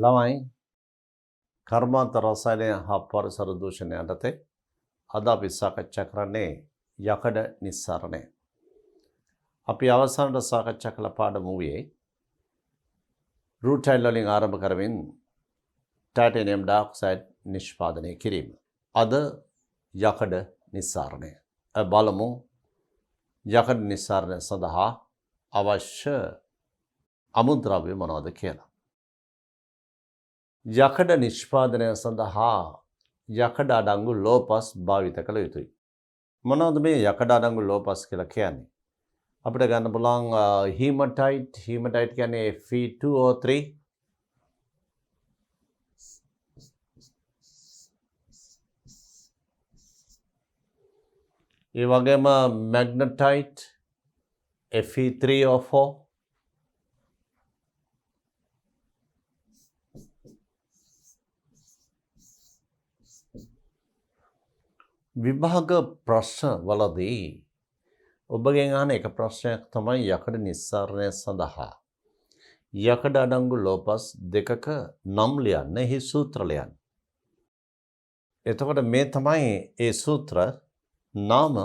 ළමයි කර්මාන්ත රසායනය හා පරිසර දූෂණය යටතේ අද අපි සාකච්ඡා කරන්නේ යකඩ නිස්සාරණය. අපි අවසානට සාකච්ඡා කළ පාඩමුවේ රූටයිල් වලින් ආරම්භ කරමින් ටයිටේනියම් ඩයොක්සයිඩ් නිෂ්පාදනය කිරීම. අද යකඩ නිස්සාරණය. බලමු යකඩ නිස්සාරණය සඳහා අවශ්‍ය අමුද්‍රව්‍ය මොනවද කියලා. යකඩ නිෂ්පාදනය සඳහා යකඩ අඩංගු ලෝපස් භාවිත කළ යුතුයි. මොනවද මේ යකඩ අඩංගු ලෝපස් කියලා කියන්නේ? අපිට ගන්න පුළුවන් හීමටයිට් කියන්නේ Fe2O3, ඒ වගේම මැග්නටයිට් Fe3O4, විභාග ප්‍රශ්න වලදී ඔබගෙන් අහන එක ප්‍රශ්නයක් තමයි යකඩ නිස්සාරණය සඳහා යකඩ අඩංගු ලෝපස් දෙකක නම් ලියන්න, එහි සූත්‍ර ලියන්න. එතකොට මේ තමයි ඒ සූත්‍ර. නාම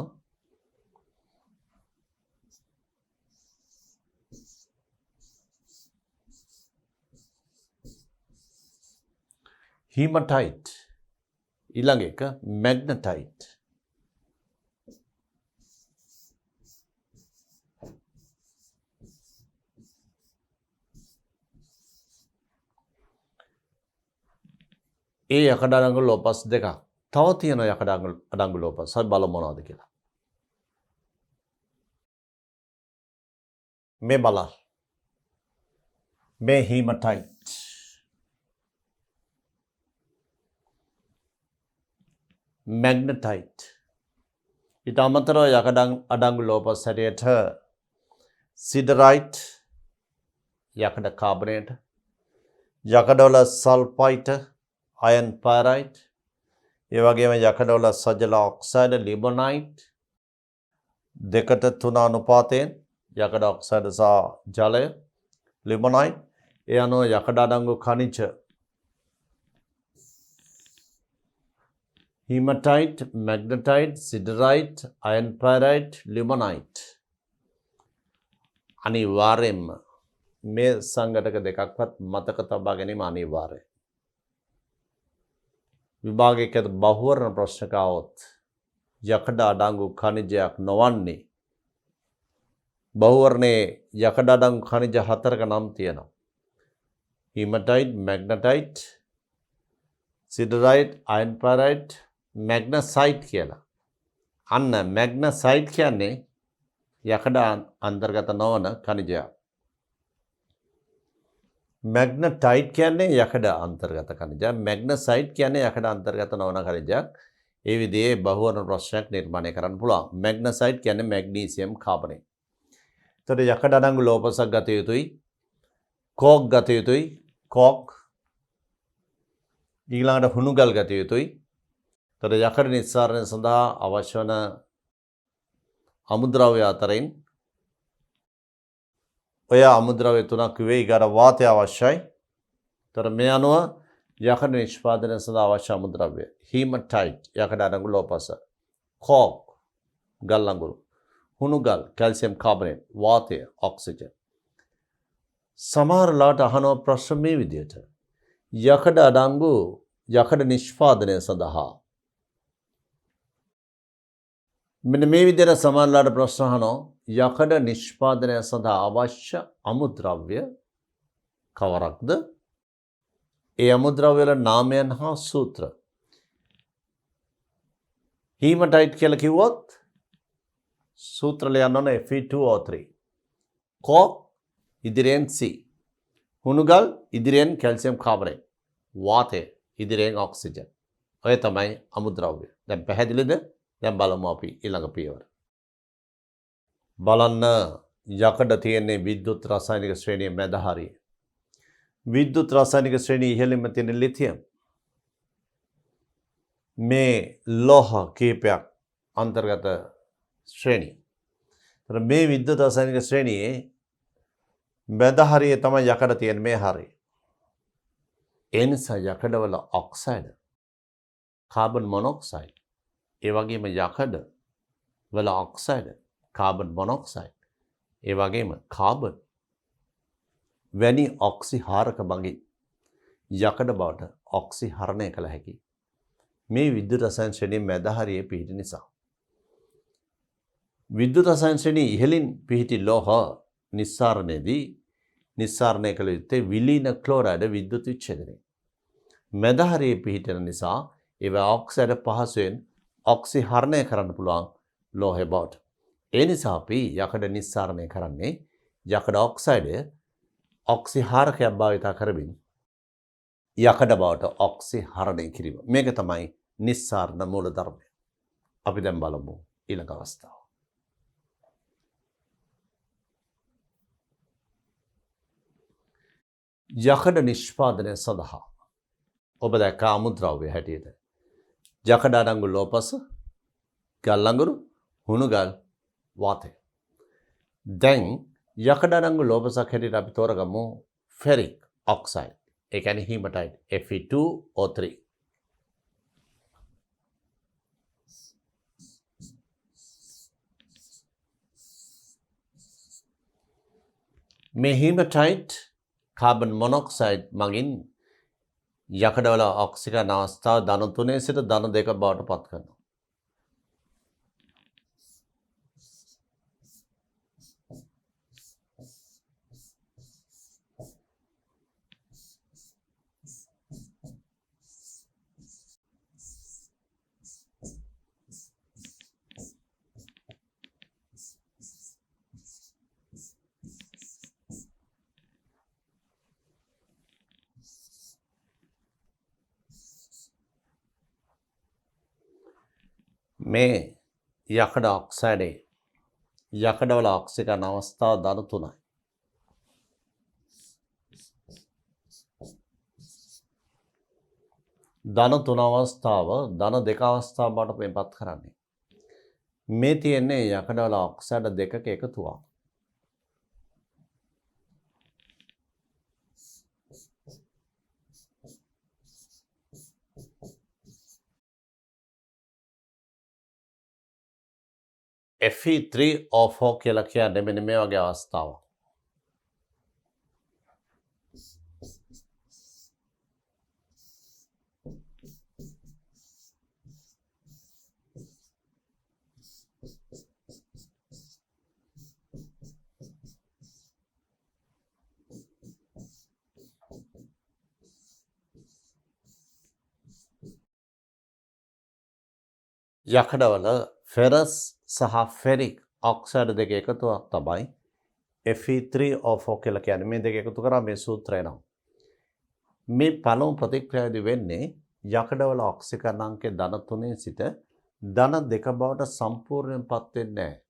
හීමටයිට්, ඊළඟ එක මැග්නටයිට්. ඒ යකඩ අඩංගු ලෝපස් දෙකක්. තව තියෙන යකඩ අඩංගු ලෝපස් අපි බලමු මොනවද කියලා. මේ බලන්න. මේ හීමටයිට්, මැග්නටයිට්. ඊට අමතරව යකඩ අඩංගු ලෝපස් හැටියට සිඩරයිට්, යකඩ කාබනේට, යකඩවල සල්ෆයිට්, අයන් පැරයිට්, ඒ වගේම යකඩවල සජල ඔක්සයිඩ්, ලිබොනයිට්, 2:3 අනුපාතයෙන් යකඩ ඔක්සයිඩ් සහ ජලය, ලිබොනයිට්. ඒ අනුව යකඩ අඩංගු khනිජ හීමටයිට්, මැග්නටයිට්, සිඩරයිට්, අයන් පැරයිට්, ලිබොනයිට්. අනිවාර්යෙන්ම මේ සංඝටක දෙකක්වත් මතක තබා ගැනීම අනිවාර්යයි. විභාගයක බහුවර්ණ ප්‍රශ්නක આવොත් යකඩ අඩංගු khනිජයක් නොවන්නේ බහුවර්ණයේ යකඩ අඩංගු khනිජ 4ක නම් තියෙනවා. හීමටයිට්, මැග්නටයිට්, සිඩරයිට්, අයන් පැරයිට්, මැග්නසයිට් කියලා. අන්න මැග්නසයිට් කියන්නේ යකඩ අන්තර්ගත නොවන khනිජයක්. මැග්නටයිට් කියන්නේ යකඩ අන්තර්ගත khනිජයක්. මැග්නසයිට් කියන්නේ යකඩ අන්තර්ගත නොවන khනිජයක්. ඒ විදිහේ බහුවර්ණ ප්‍රශ්නයක් නිර්මාණය කරන්න පුළුවන්. මැග්නසයිට් කියන්නේ මැග්නීසියම් කාබනේට්. එතකොට යකඩ අඩංගු ලෝපසක් ගත යුතුයි. කෝක් ගත යුතුයි. කෝක්. ඊළඟට හුණුගල් ගත යුතුයි. එතකොට යකඩ නිස්සාරණය සඳහා අවශ්‍ය වන අමුද්‍රව්‍ය අතරින් ඔය අමුද්‍රව්‍ය තුනක් වේගාර වාතය අවශ්‍යයි. එතකොට මේ අනුව යකඩ නිෂ්පාදනය සඳහා අවශ්‍ය අමුද්‍රව්‍ය හීමටයිට්, යකඩ අඩංගු ලෝපස, කෝක්, ගල් අඟුරු, හුණුගල්, කැල්සියම් කාබනේට්, වාතය, ඔක්සිජන්. සමහරලාට අහනවා ප්‍රශ්න මේ විදිහට. යකඩ අඩංගු යකඩ නිෂ්පාදනය සඳහා මෙන්න මේ විදිහට සමහරලාට ප්‍රශ්න අහනවා යකඩ නිෂ්පාදනය සඳහා අවශ්‍ය අමුද්‍රව්‍ය කවරක්ද? ඒ අමුද්‍රව්‍ය වල නාමයන් හා සූත්‍ර. හීමටයිට් කියලා කිව්වොත් සූත්‍ර ලියන්න ඕන Fe2O3. කෝක් ඉදිරියෙන් C. හුණුගල් ඉදිරියෙන් කැල්සියම් කාබනේට්. වාතය ඉදිරියෙන් ඔක්සිජන්. ඔය තමයි අමුද්‍රව්‍ය. දැන් පැහැදිලිද? දැන් බලමු අපි ඊළඟ පියවර. බලන්න යකඩ තියෙන්නේ විද්‍යුත් රසායනික ශ්‍රේණිය මැද හරිය. විද්‍යුත් රසායනික ශ්‍රේණිය ඉහළින්ම තියෙන ලිතියම්. මේ ලෝහ කීපයක් අන්තර්ගත ශ්‍රේණිය. මේ විද්‍යුත් රසායනික ශ්‍රේණියේ මැද හරියේ තමයි යකඩ තියෙන මේ හරිය. ඒ නිසා යකඩවල ඔක්සයිඩ්, කාබන් මොනොක්සයිඩ්, ඒ වගේම යකඩ වල ඔක්සයිඩ්, කාබන් මොනොක්සයිඩ්, ඒ වගේම කාබන් වැනි ඔක්සිහාරක මගින් යකඩ බවට ඔක්සිහරණය කළ හැකි. මේ විද්‍යුත් රසායන ශ්‍රේණිය මැද හරියේ පිහිටි නිසා. විද්‍යුත් රසායන ශ්‍රේණිය ඉහළින් පිහිටි ලෝහ නිස්සාරණයේදී නිස්සාරණය කළ යුත්තේ විලීන ක්ලෝරයිඩ් විද්‍යුත් විච්ඡේදනය. මැද හරියේ පිහිටන නිසා ඒවා ඔක්සයිඩ් පහසුවෙන් ඔක්සිහරණය කරන්න පුළුවන් ලෝහය බවට. ඒ නිසා අපි යකඩ නිස්සාරණය කරන්නේ යකඩ ඔක්සයිඩය ඔක්සිහාරකයක් භාවිත කරමින් යකඩ බවට ඔක්සිහරණය කිරීම. මේක තමයි නිස්සාරණ මූලධර්මය. අපි දැන් බලමු ඊළඟ අවස්ථාව. යකඩ නිෂ්පාදනය සඳහා ඔබ දැක්ක අමුද්‍රව්‍ය හැටියට යකඩ අඩංගු ලෝපස, ගල් අඟුරු, හුණු ගල්, වාතය. දැන් යකඩ අඩංගු ලෝපසක් හැටියට අපි තෝරගමු ෆෙරික් ඔක්සයිඩ්. ඒ කියන්නේ හීමටයිට් Fe2O3. මේ හීමටයිට් කාබන් මොනොක්සයිඩ් මගින් යකඩවල ඔක්සිජන් අවස්ථාව ධන 3 සිට ධන 2 බවට පත් කරනවා. මේ යකඩ ඔක්සයිඩේ යකඩවල ඔක්සිජන් අවස්ථාව ධන 3යි. ධන 3 අවස්ථාව ධන 2 අවස්ථාව බවට මෙපත් කරන්නේ. මේ තියෙන්නේ යකඩවල ඔක්සයිඩ් දෙකක එකතුවක්. Fe3O4 කියලා කියන්නේ මෙන්න මේ වගේ අවස්ථාවක්. යකඩවල ෆෙරස් සහ ෆෙරික් ඔක්සයිඩ් දෙක එකතුවක් තමයි Fe3O4 කියලා කියන්නේ. මේ දෙක එකතු කරා මේ සූත්‍රය එනවා. මේ පළමු ප්‍රතික්‍රියාවේදී වෙන්නේ යකඩවල ඔක්සිජන් අංකය ධන 3 සිට ධන 2 බවට සම්පූර්ණයෙන්පත් වෙන්නේ නැහැ.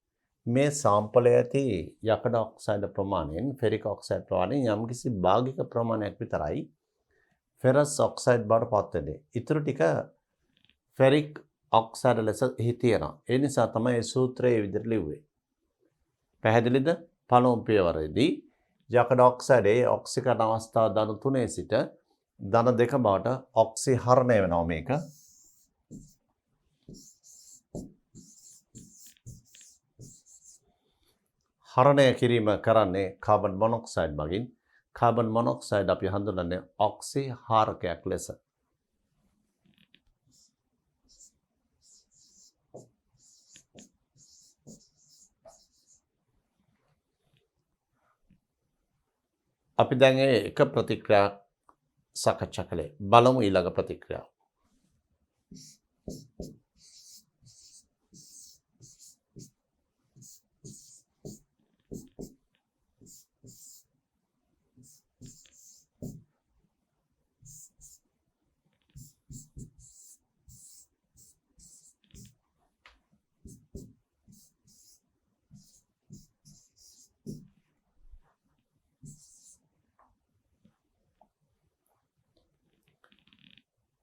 මේ සාම්පලයේ ඇති යකඩ ඔක්සයිඩ් ප්‍රමාණයෙන් ෆෙරික් ඔක්සයිඩ් ප්‍රමාණයෙන් යම්කිසි භාගික ප්‍රමාණයක් විතරයි ෆෙරස් ඔක්සයිඩ් බවට පත් වෙන්නේ. ඊටු ටික ෆෙරික් ඔක්සයිඩ් ලෙස එහි තියෙනවා. ඒ නිසා තමයි මේ සූත්‍රයේ විදිහට ලිව්වේ. පැහැදිලිද? පළමු පියවරේදී යකඩ ඔක්සයිඩේ ඔක්සිජන් අවස්ථාව ධන 3 සිට ධන 2 බවට ඔක්සිහරණය වෙනවා මේක. හරණය කිරීම කරන්නේ කාබන් මොනොක්සයිඩ් මගින්. කාබන් මොනොක්සයිඩ් අපි හඳුන්වන්නේ ඔක්සිහාරකයක් ලෙස. අපි දැන් එක ප්‍රතික්‍රියාවක් සාකච්ඡා කළේ. බලමු ඊළඟ ප්‍රතික්‍රියාව.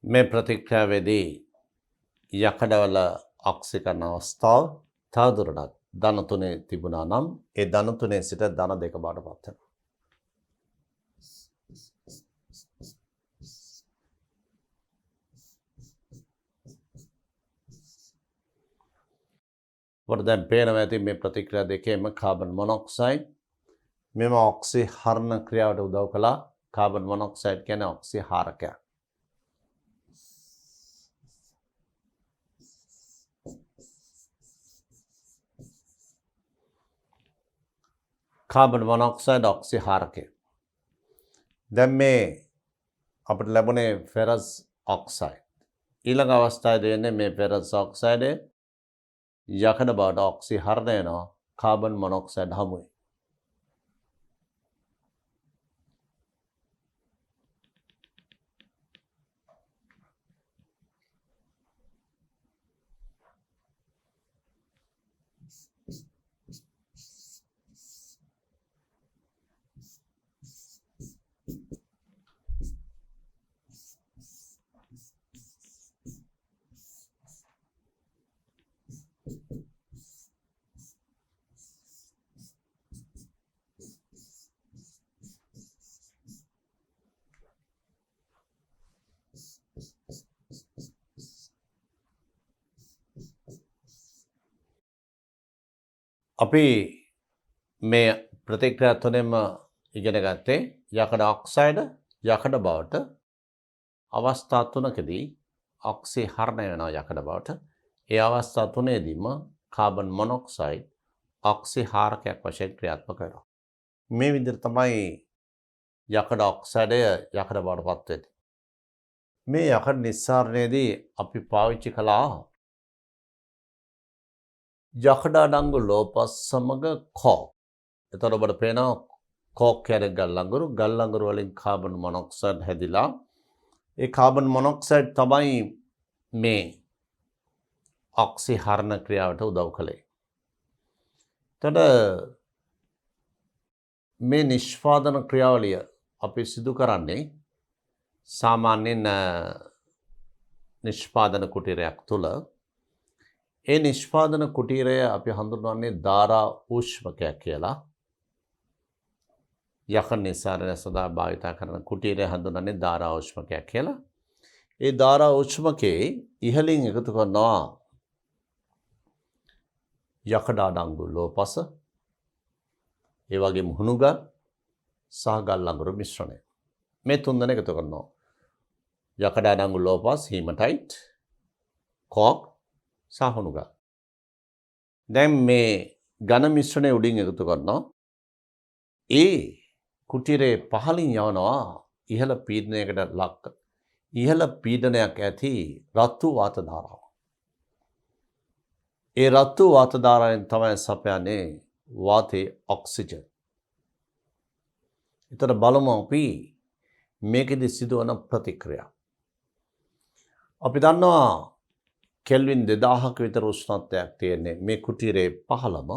මේ ප්‍රතික්‍රියාවේදී යකඩවල ඔක්සිජන් අවස්ථාව තවදුරටත් ධන 3 තිබුණා නම් ඒ ධන 3 සිට ධන 2 බවට පත් වෙනවා. අපට දැන් පේනවා ඇති මේ ප්‍රතික්‍රියා දෙකේම කාබන් මොනොක්සයිඩ් මෙම ඔක්සිහරණ ක්‍රියාවට උදව් කළා. කාබන් මොනොක්සයිඩ් කියන්නේ ඔක්සිහාරකයක්. Carbon monoxide ඔක්සිහාරකය. දැන් මේ අපිට ලැබුණේ ෆෙරස් ඔක්සයිඩ්. ඊළඟ අවස්ථාවේදී දෙන්නේ මේ ෆෙරස් ඔක්සයිඩ් යකඩ බවට ඔක්සිහරණය වෙනවා කාබන් මොනොක්සයිඩ් හමුවේ. අපි මේ ප්‍රතික්‍රියා තුනෙන්ම ඉගෙන ගත්තේ යකඩ ඔක්සයිඩ් යකඩ බවට අවස්ථා තුනකදී ඔක්සිහරණය වෙනවා යකඩ බවට. ඒ අවස්ථා තුනේදීම කාබන් මොනොක්සයිඩ් ඔක්සිහාරකයක් වශයෙන් ක්‍රියාත්මක වෙනවා. මේ විදිහට තමයි යකඩ ඔක්සයිඩය යකඩ බවට පත් වෙන්නේ. මේ යකඩ නිස්සාරණයේදී අපි පාවිච්චි කළා යකඩ අඩංගු ලෝපස් සමග කෝක්. එතකොට ඔබට පේනවා කෝක් කියන්නේ ගල් අඟුරු. ගල් අඟුරු වලින් කාබන් මොනොක්සයිඩ් හැදිලා ඒ කාබන් මොනොක්සයිඩ් තමයි මේ ඔක්සිහරණ ක්‍රියාවට උදව් කළේ. එතකොට මේ නිෂ්පාදන ක්‍රියාවලිය අපි සිදු කරන්නේ සාමාන්‍යයෙන් නිෂ්පාදන කුටීරයක් තුළ. ඒ නිෂ්පාදන කුටීරය අපි හඳුන්වන්නේ ධාරා ඌෂ්මකයක් කියලා. යකඩ නිස්සාරණය සඳහා භාවිත කරන කුටීරය හඳුන්වන්නේ ධාරා ඌෂ්මකයක් කියලා. ඒ ධාරා ඌෂ්මකේ ඉහළින් එකතු කරනවා යකඩ අඩංගු ලෝපස, ඒ වගේම හුණුගල් සහ ගල් අඟුරු මිශ්‍රණය. මේ තුන්දෙනා එකතු කරනවා. යකඩ අඩංගු ලෝපස්, හීමටයිට්, කෝක් සහ හුණුගල්. දැන් මේ ඝන මිශ්‍රණය උඩින් එකතු කරනවා. ඒ කුටීරේ පහළින් යවනවා ඉහළ පීඩනයක් ඇති රතු වාත ධාරාව. ඒ රතු වාත ධාරාවෙන් තමයි සපයන්නේ වාතයේ ඔක්සිජන්. ඊතර බලමු අපි මේකෙදි සිදුවන ප්‍රතික්‍රියා. අපි දන්නවා කෙල්වින් 2000ක විතර උෂ්ණත්වයක් තියෙන්නේ මේ කුටීරේ පහළම.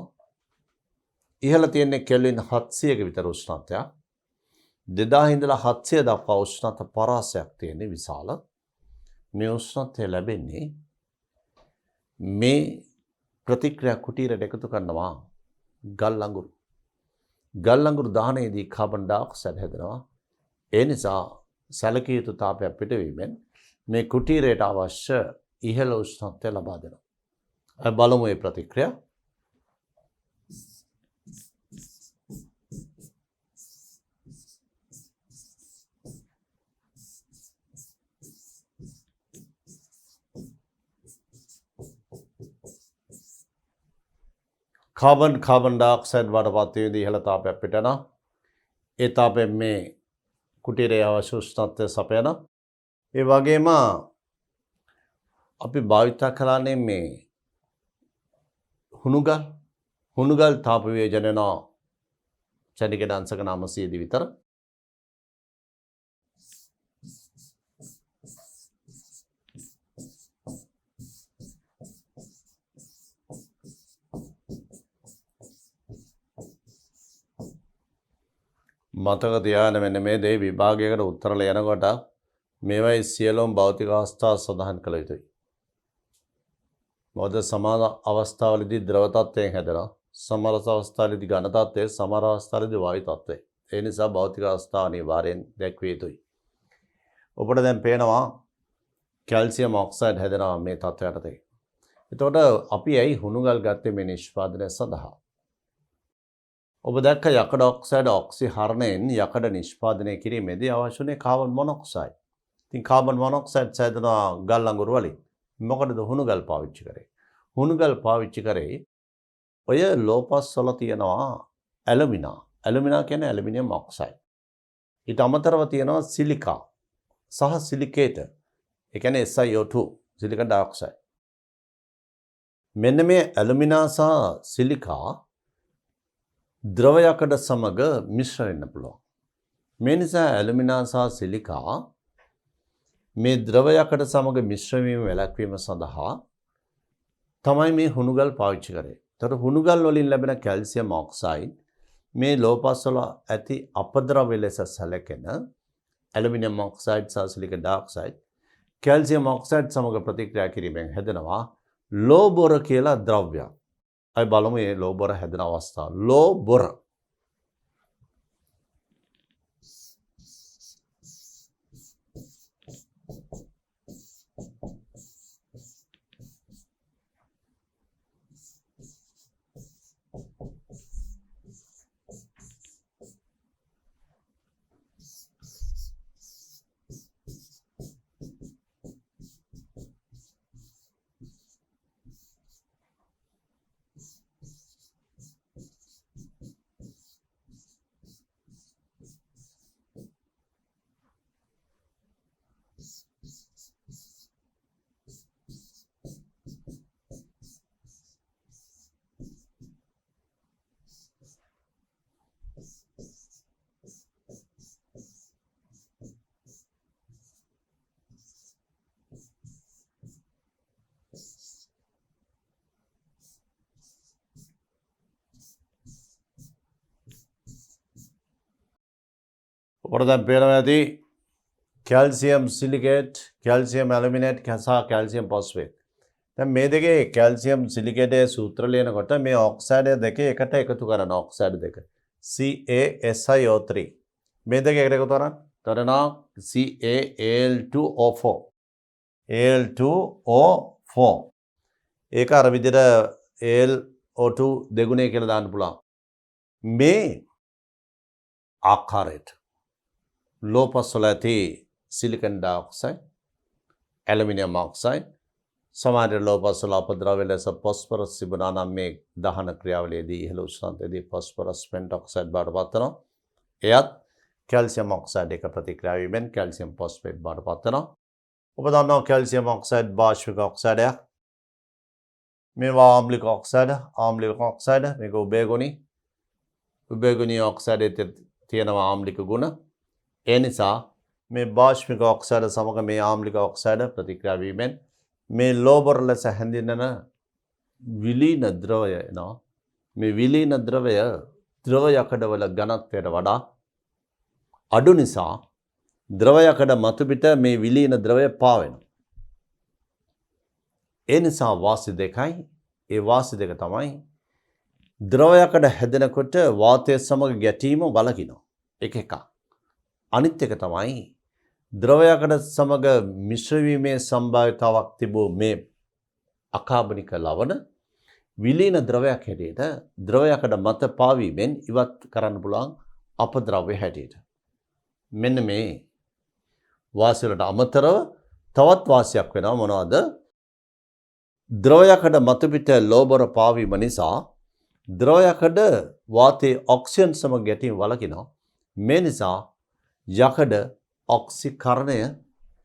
ඉහළ තියෙන්නේ කෙල්වින් 700ක විතර උෂ්ණත්වයක්. 2000 ඉඳලා 700 දක්වා උෂ්ණත්ව පරාසයක් තියෙන්නේ විශාල. මේ උෂ්ණත්වය ලැබෙන්නේ මේ ප්‍රතික්‍රියා කුටීරයට එකතු කරනවා ගල් අඟුරු. ගල් අඟුරු දහනයේදී කාබන් ඩයොක්සයිඩ් හැදෙනවා. ඒ නිසා සැලකිය යුතු තාපයක් පිටවීමෙන් මේ කුටීරයට අවශ්‍ය ඉහළ උෂ්ණත්වය ලබා දෙනවා. බලමු මේ ප්‍රතික්‍රියා. කාබන් ඩයොක්සයිඩ් වඩපත් වීදී ඉහළ තාපයක් පිටනවා. ඒ තාපයෙන් මේ කුටීරයේ අවශ්‍ය උෂ්ණත්වය සපයනවා. ඒ වගේම අපි භාවිතා කළානේ මේ හුණුගල් තාප වියෝජනය වෙනවා චනික දංශක 900 දී විතර. මතක තියාගන්න මෙන්න මේ දේ විභාගයකට උත්තර ලියනකොට මේවයි සියලුම භෞතික අවස්ථා සඳහන් කළ යුතුයි. මොකද සමහර අවස්ථාවලදී ද්‍රව තත්ත්වයෙන් හැදෙනවා. සමහර අවස්ථාවලදී ඝන තත්ත්වය, සමහර අවස්ථාවලදී වායු තත්ත්වය. ඒ නිසා භෞතික අවස්ථා අනිවාර්යෙන් දැක්විය යුතුයි. ඔබට දැන් පේනවා කැල්සියම් ඔක්සයිඩ් හැදෙනවා මේ තත්ත්වයට. එතකොට අපි ඇයි හුණුගල් ගත්තේ මේ නිෂ්පාදනය සඳහා? ඔබ දැක්ක යකඩ ඔක්සයිඩ් ඔක්සිහරණයෙන් යකඩ නිෂ්පාදනය කිරීමේදී අවශ්‍ය වුණේ කාබන් මොනොක්සයිඩ්. ඉතින් කාබන් මොනොක්සයිඩ් සෑදෙනවා ගල් අඟුරු වලින්. මොකටද හුණුගල් පාවිච්චි කරේ? හුණුගල් පාවිච්චි කරේ ඔය ලෝපස් වල තියෙනවා ඇලුමිනා. ඇලුමිනා කියන්නේ ඇලුමිනියම් ඔක්සයිඩ්. ඊට අමතරව තියෙනවා සිලිකා සහ සිලිකේට. ඒ කියන්නේ SiO2 සිලිකන් ඩයොක්සයිඩ්. මෙන්න මේ ඇලුමිනා සහ සිලිකා ද්‍රව යකඩ සමග මිශ්‍ර වෙන්න පුළුවන්. මේ නිසා ඇලුමිනා සහ සිලිකා මේ ද්‍රව යකඩ සමග මිශ්‍ර වීම වැළැක්වීම සඳහා තමයි මේ හුණුගල් පාවිච්චි කරේ. ඒතර හුණුගල් වලින් ලැබෙන කැල්සියම් ඔක්සයිඩ් මේ ලෝපස් වල ඇති අපද්‍රව්‍ය ලෙස සැලකෙන ඇලුමිනියම් ඔක්සයිඩ් සහ සිලිකන් ඩයොක්සයිඩ් කැල්සියම් ඔක්සයිඩ් සමග ප්‍රතික්‍රියා කිරීමෙන් හැදෙනවා ලෝ බොර කියලා ද්‍රව්‍යයක්. අපි බලමු මේ ලෝ බොර හැදෙන අවස්ථාව. ලෝ බොර ඔබට දැන් පේනවා ඇති කැල්සියම් සිලිකේට්, කැල්සියම් ඇලුමිනේට් සහ කැල්සියම් ෆොස්ෆේට්. දැන් මේ දෙකේ කැල්සියම් සිලිකේටේ සූත්‍ර ලියනකොට මේ ඔක්සයිඩ් දෙක එකට එකතු කරන ඔක්සයිඩ් දෙක CaSiO3 මේ දෙක එකට එකතු කරනවා CaAl2O4 Al2O4 ඒක අර විදිහට Al O2 දෙගුණය කියලා දාන්න පුළුවන්. මේ ආකාරයට ලෝපස් වල ඇති සිලිකන් ඩයොක්සයිඩ්, ඇලුමිනියම් ඔක්සයිඩ්, සමහර ලෝපස් වල අපද්‍රව්‍ය ලෙස ෆොස්ෆරස් තිබුණා නම් මේ දහන ක්‍රියාවලියේදී ඉහළ උෂ්ණත්වයේදී ෆොස්ෆරස් පෙන්ටොක්සයිඩ් බවට පත් වෙනවා. එයත් කැල්සියම් ඔක්සයිඩ් එක ප්‍රතික්‍රියා වීමෙන් කැල්සියම් ෆොස්ෆේට් බවට පත් වෙනවා. ඔබ දන්නවා කැල්සියම් ඔක්සයිඩ් භාෂ්මික ඔක්සයිඩයක්. මේවා ආම්ලික ඔක්සයිඩ් මේක උභයගුණී ඔක්සයිඩයේ තියෙනවා ආම්ලික ගුණ. ඒ නිසා මේ භාෂ්මික ඔක්සයිඩ් සමග මේ ආම්ලික ඔක්සයිඩ් ප්‍රතික්‍රියා වීමෙන් මේ ලෝබර් ලෙස හැඳින්වෙන විලීන ද්‍රවය එනවා. මේ විලීන ද්‍රවය ද්‍රව යකඩවල ඝනත්වයට වඩා අඩු නිසා ද්‍රව යකඩ මතු පිට මේ විලීන ද්‍රවය පාවෙනවා. ඒ නිසා වාසි දෙකයි. ඒ වාසි දෙක තමයි ද්‍රව යකඩ හැදෙනකොට වාතය සමග ගැටීම වළකිනවා. එකක්. අනිත් එක තමයි ද්‍රව යකඩ සමග මිශ්‍ර වීමේ සම්භාවිතාවක් තිබූ මේ අකාබනික ලවණ විලීන ද්‍රවයක් හැටියට ද්‍රව යකඩ මත පාවීමෙන් ඉවත් කරන්න පුළුවන් අපද්‍රව්‍ය හැටියට. මෙන්න මේ වාසි වලට අමතරව තවත් වාසියක් වෙනවා. මොනවද? ද්‍රව යකඩ මත පිට ලෝබර පාවීම නිසා ද්‍රව යකඩ වාතයේ ඔක්සිජන් සමග ගැටීම වළකිනවා. මේ නිසා යකඩ ඔක්සිකරණය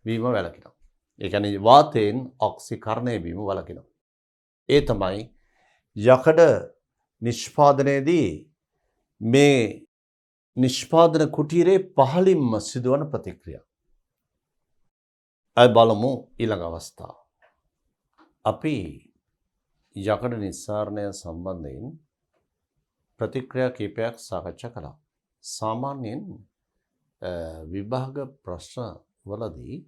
වීම වැළකිනවා. ඒ කියන්නේ වාතයෙන් ඔක්සිකරණය වීම වළකිනවා. ඒ තමයි යකඩ නිෂ්පාදනයේදී මේ නිෂ්පාදන කුටීරේ පහළින්ම සිදුවන ප්‍රතික්‍රියා. අය බලමු ඊළඟ අවස්ථාව. අපි යකඩ නිස්සාරණය සම්බන්ධයෙන් ප්‍රතික්‍රියා කීපයක් සාකච්ඡා කළා. සාමාන්‍යයෙන් විභාග ප්‍රශ්න වලදී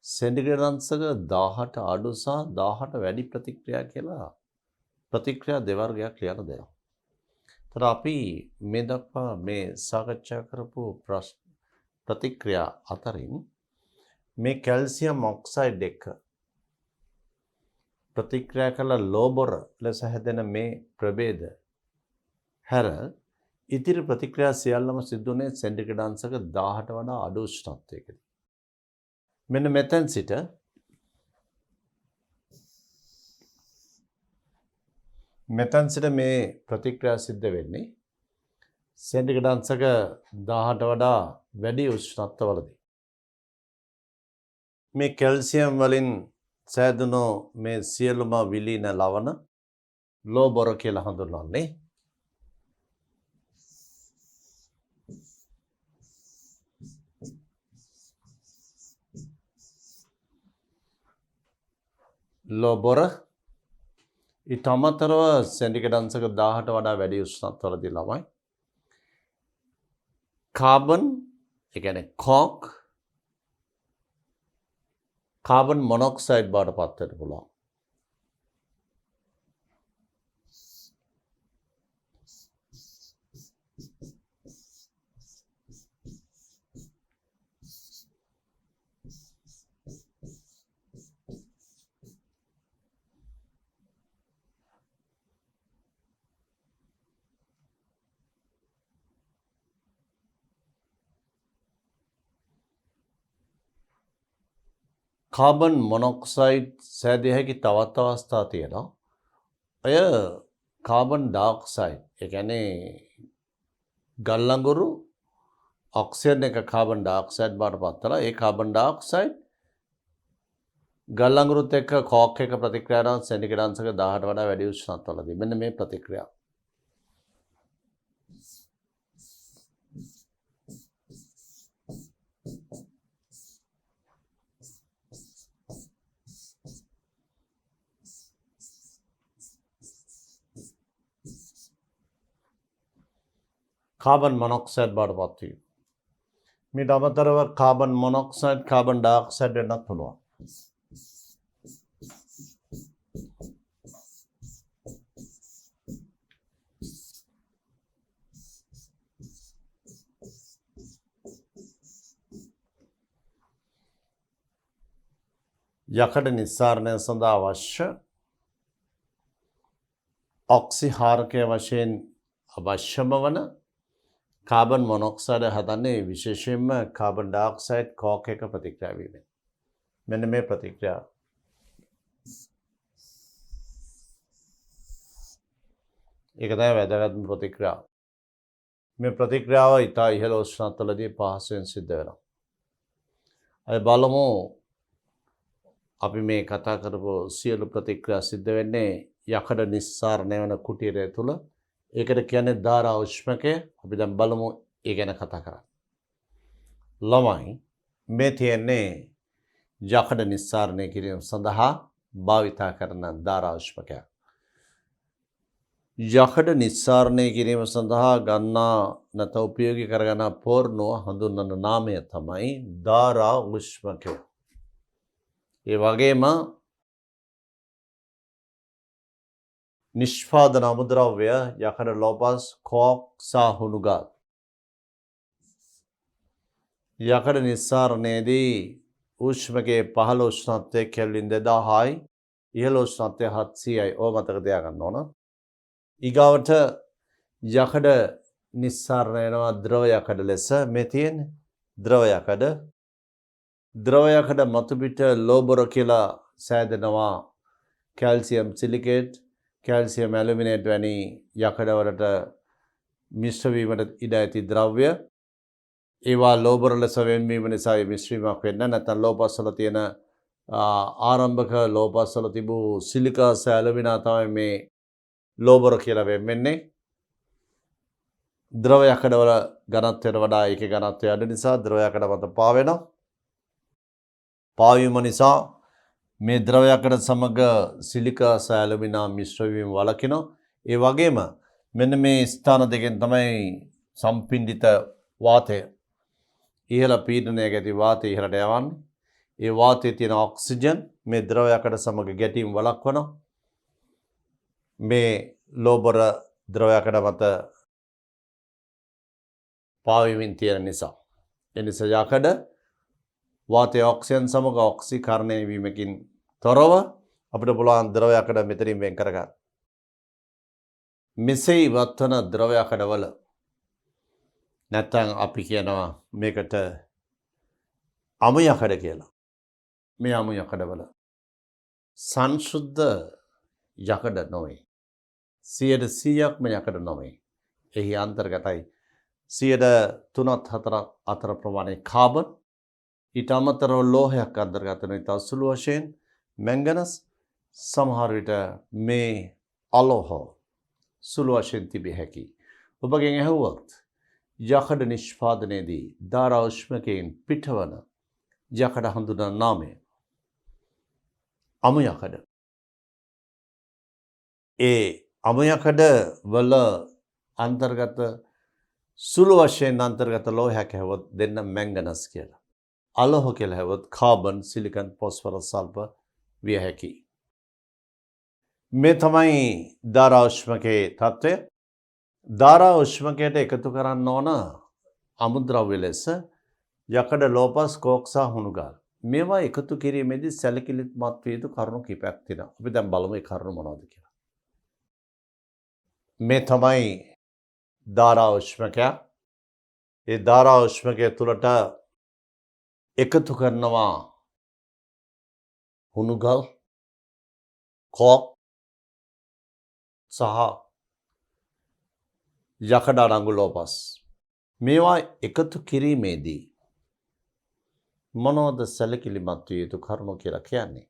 සෙන්ටිග්‍රේඩ් අංශක 18 අඩු සහ 18 වැඩි ප්‍රතික්‍රියා කියලා ප්‍රතික්‍රියා දෙවර්ගයක් ලියලා දෙනවා. ඒතර අපි මේ දක්වා මේ සාකච්ඡා කරපු ප්‍රතික්‍රියා අතරින් මේ කැල්සියම් ඔක්සයිඩ් එක ප්‍රතික්‍රියා කළ ලෝබොර ලෙස හැදෙන මේ ප්‍රභේද හැර ඉතිරි ප්‍රතික්‍රියා සියල්ලම සිදු වුණේ සෙන්ටිග්‍රේඩ් අංශක 1000ට වඩා අඩු උෂ්ණත්වයකදී. මෙන්න මෙතෙන් සිට මේ ප්‍රතික්‍රියා සිද්ධ වෙන්නේ සෙන්ටිග්‍රේඩ් අංශක 1000ට වඩා වැඩි උෂ්ණත්වවලදී. මේ කැල්සියම් වලින් සෑදුණු මේ සියලුම විලීන ලවණ ලෝබොර කියලා හඳුන්වන්නේ. ලෝබොර ඊට අමතරව සෙන්ටිග්‍රේඩ් අංශක 1000ට වඩා වැඩි උෂ්ණත්වවලදී ළමයි කාබන් ඒ කියන්නේ කෝක් කාබන් මොනොක්සයිඩ් බවට පත් වෙන්න පුළුවන්. කාබන් මොනොක්සයිඩ් සෑදිය හැකි තවත් අවස්ථා තියෙනවා. ඔය කාබන් ඩයොක්සයිඩ් ඒ කියන්නේ ගල් අඟුරු ඔක්සිජන් එක කාබන් ඩයොක්සයිඩ් බවට පත් වෙලා ඒ කාබන් ඩයොක්සයිඩ් ගල් අඟුරුත් එක්ක කෝක් එක ප්‍රතික්‍රියා කරන සෙන්ටිග්‍රේඩ් අංශක 1000ට වඩා වැඩි උෂ්ණත්වවලදී මෙන්න මේ ප්‍රතික්‍රියාව. කාබන් මොනොක්සයිඩ් බවට පත් වීම. මීට අමතරව කාබන් මොනොක්සයිඩ් කාබන් ඩයොක්සයිඩ් වෙන්නත් පුළුවන්. යකඩ නිස්සාරණය සඳහා අවශ්‍ය ඔක්සිහාරකය වශයෙන් අවශ්‍යම වන කාබන් මොනොක්සයිඩ් හදන්නේ විශේෂයෙන්ම කාබන් ඩයොක්සයිඩ් කෝක් එක ප්‍රතික්‍රියා වීමෙන්. මෙන්න මේ ප්‍රතික්‍රියාව. ඒක තමයි වැදගත්ම ප්‍රතික්‍රියාව. මේ ප්‍රතික්‍රියාව ඉතා ඉහළ උෂ්ණත්වවලදී පහසුවෙන් සිද්ධ වෙනවා. අපි බලමු අපි මේ කතා කරපු සියලු ප්‍රතික්‍රියා සිද්ධ වෙන්නේ යකඩ නිස්සාරණය වන කුටීරය තුල. ඒකට කියන්නේ ධාරා උෂ්මකය. අපි දැන් බලමු ඒ ගැන කතා කරන්න. ළමයි මේ තියෙන්නේ යකඩ නිස්සාරණය කිරීම සඳහා භාවිතා කරන ධාරා උෂ්මකයක්. යකඩ නිස්සාරණය කිරීම සඳහා ගන්නා නැත උපයෝගී කරගන්න පෝර්ණුව හඳුන්වන නාමය තමයි ධාරා උෂ්මකය. ඒ වගේම නිෂ්පාදන අමුද්‍රව්‍ය යකඩ ලෝපස් කෝක් සහ හුණුගල්. යකඩ නිස්සාරණයේදී උෂ්මකයේ පහළ උෂ්ණත්වය කෙල්වින් 2000යි ඉහළ උෂ්ණත්වය 700යි. ඕක මතක තියාගන්න ඕන. ඊගාවට යකඩ නිස්සාරණය වෙනවා ද්‍රව යකඩ ලෙස. මේ තියෙන්නේ ද්‍රව යකඩ. ද්‍රව යකඩ මතු පිට ලෝබොර කියලා සෑදෙනවා කැල්සියම් සිලිකේට් කැල්සියම් ඇලුමිනේට් වැනි යකඩවලට මිශ්‍ර වීමට ඉඩ ඇති ද්‍රව්‍ය. ඒවා ලෝබොර ලෙස වෙන්වීම නිසා මිශ්‍රීමක් වෙන්න නැත්නම් ලෝපස් වල තියෙන ආරම්භක ලෝපස් වල තිබූ සිලිකා සහ ඇලුමිනා තමයි මේ ලෝබොර කියලා වෙන්නේ. ද්‍රව යකඩවල ඝනත්වයට වඩා ඒකේ ඝනත්වය අඩු නිසා ද්‍රව යකඩ මත පාවෙනවා. පාවීම නිසා මේ ද්‍රව යකඩ සමග සිලිකා සහ ඇලුමිනා මිශ්‍ර වීම වළකිනවා. ඒ වගේම මෙන්න මේ ස්ථාන දෙකෙන් තමයි සම්පින්ඩිත වාතය ඉහළ පීඩනයක ඇති වාතය ඉහළට යවන්නේ. ඒ වාතයේ තියෙන ඔක්සිජන් මේ ද්‍රව යකඩ සමග ගැටීම් වළක්වනවා. මේ ලෝබොර ද්‍රව යකඩ මත පාවීමෙන් තියෙන නිසා. ඒ නිසා යකඩ වාතයේ ඔක්සිජන් සමග ඔක්සීකරණය වීමකින් තොරව අපිට පුළුවන් ද්‍රවයකට මෙතනින් වෙන් කරගන්න. මෙසේ වත්වන ද්‍රවයකඩවල නැත්තම් අපි කියනවා මේකට අමු යකඩ කියලා. මේ අමු යකඩවල සංශුද්ධ යකඩ නොවේ. 100%ක්ම යකඩ නොවේ. එහි අන්තර්ගතයි 3.4 අතර ප්‍රමාණයේ කාබන්. ඊට අමතරව ලෝහයක් අන්තර්ගත වෙන ඉතා සුළු වශයෙන් මැංගනස්, සමහර විට මේ අලෝහ සුළු වශයෙන් තිබිය හැකියි. ඔබගෙන් ඇහුවොත් යකඩ නිෂ්පාදනයේදී ධාරා උෂ්ණකයෙන් පිටවන යකඩ හඳුනන නාමය අමු යකඩ. ඒ අමු යකඩ වල අන්තර්ගත සුළු වශයෙන් අන්තර්ගත ලෝහයක් හැවොත් දෙන්න මැංගනස් කියලා. අලෝහ කියලා හැවොත් කාබන්, සිලිකන්, ෆොස්ෆරස්, සල්ෆර් විය හැකියි. මේ තමයි ධාරා උෂ්ණකයේ තත්ත්වය. ධාරා උෂ්ණකයට එකතු කරන්න ඕන අමුද්‍රව්‍ය ලෙස යකඩ, ලෝපස්, කෝක් සහ හුණුගල්. මේවා එකතු කිරීමේදී සැලකිලිමත් විය යුතු කරුණු කිහිපයක් තියෙනවා. අපි දැන් බලමු ඒ කරුණු මොනවද කියලා. මේ තමයි ධාරා උෂ්ණකය. ඒ ධාරා උෂ්ණකය තුළට එකතු කරනවා හුණුගල්, කෝක් සහ යකඩ අඩංගු ලෝපස්. මේවා එකතු කිරීමේදී මොනවද සැලකිලිමත් විය යුතු කරුණු කියලා කියන්නේ?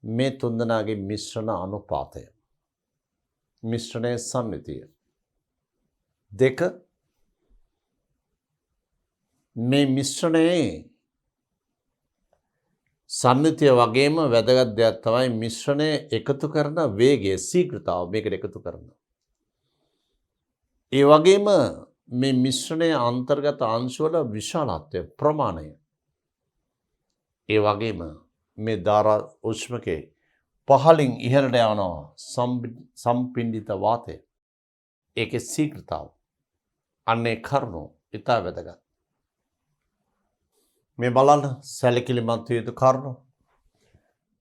මේ තුන්දෙනාගේ මිශ්‍රණ අනුපාතය, මිශ්‍රණයේ සම්මිතිය. 2, මේ මිශ්‍රණයේ සම්මිතිය වගේම වැදගත් දෙයක් තමයි මිශ්‍රණය එකතු කරන වේගය, ශීඝ්‍රතාව මේකට එකතු කරනවා. ඒ වගේම මේ මිශ්‍රණයේ අන්තර්ගත අංශවල විශාලත්වය, ප්‍රමාණය. ඒ වගේම මේ ධාරා උෂ්ණකයේ පහළින් ඉහළට යනවා සම්පින්ඩිත වාතය. ඒකේ ශීඝ්‍රතාව. අන්නේ කරුණු ඉතා වැදගත්. මේ බලන්න සැලකිලිමත් විය යුතු කරුණු.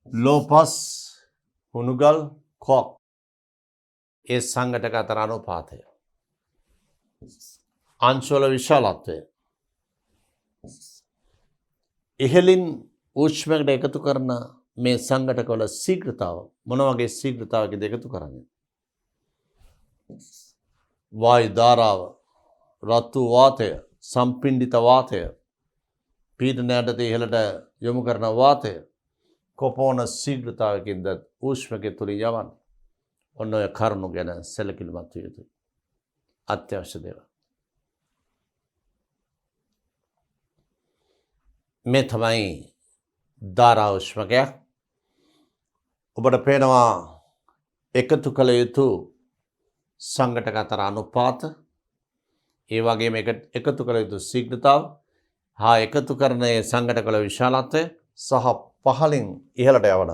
ලෝපස්, හුණුගල්, කෝක් ඒ සංඝටක අතර අනුපාතය. අංශවල විශාලත්වය. ඉහළින් උෂ්ණයකට එකතු කරන මේ සංඝටකවල ශීඝ්‍රතාව මොන වගේ ශීඝ්‍රතාවකද එකතු කරන්නේ? වායු ධාරාව, රතු වාතය, සම්පින්ඩිත වාතය, පීඩනයට ඉහළට යොමු කරන වාතය කොපමණ ශීඝ්‍රතාවකින්ද උෂ්ණකය තුලින් යවන්නේ? ඔන්න ඔය කරුණු ගැන සැලකිලිමත් විය යුතුයි. අත්‍යවශ්‍ය දේවල්. මේ තමයි ධාරා උෂ්ණකය. ඔබට පේනවා එකතු කළ යුතු සංඝටක අතර අනුපාත, ඒ වගේම එකතු කළ යුතු ශීඝ්‍රතාව හා එකතු කරන සංඝටකවල විශාලත්වය සහ පහළින් ඉහළට යවන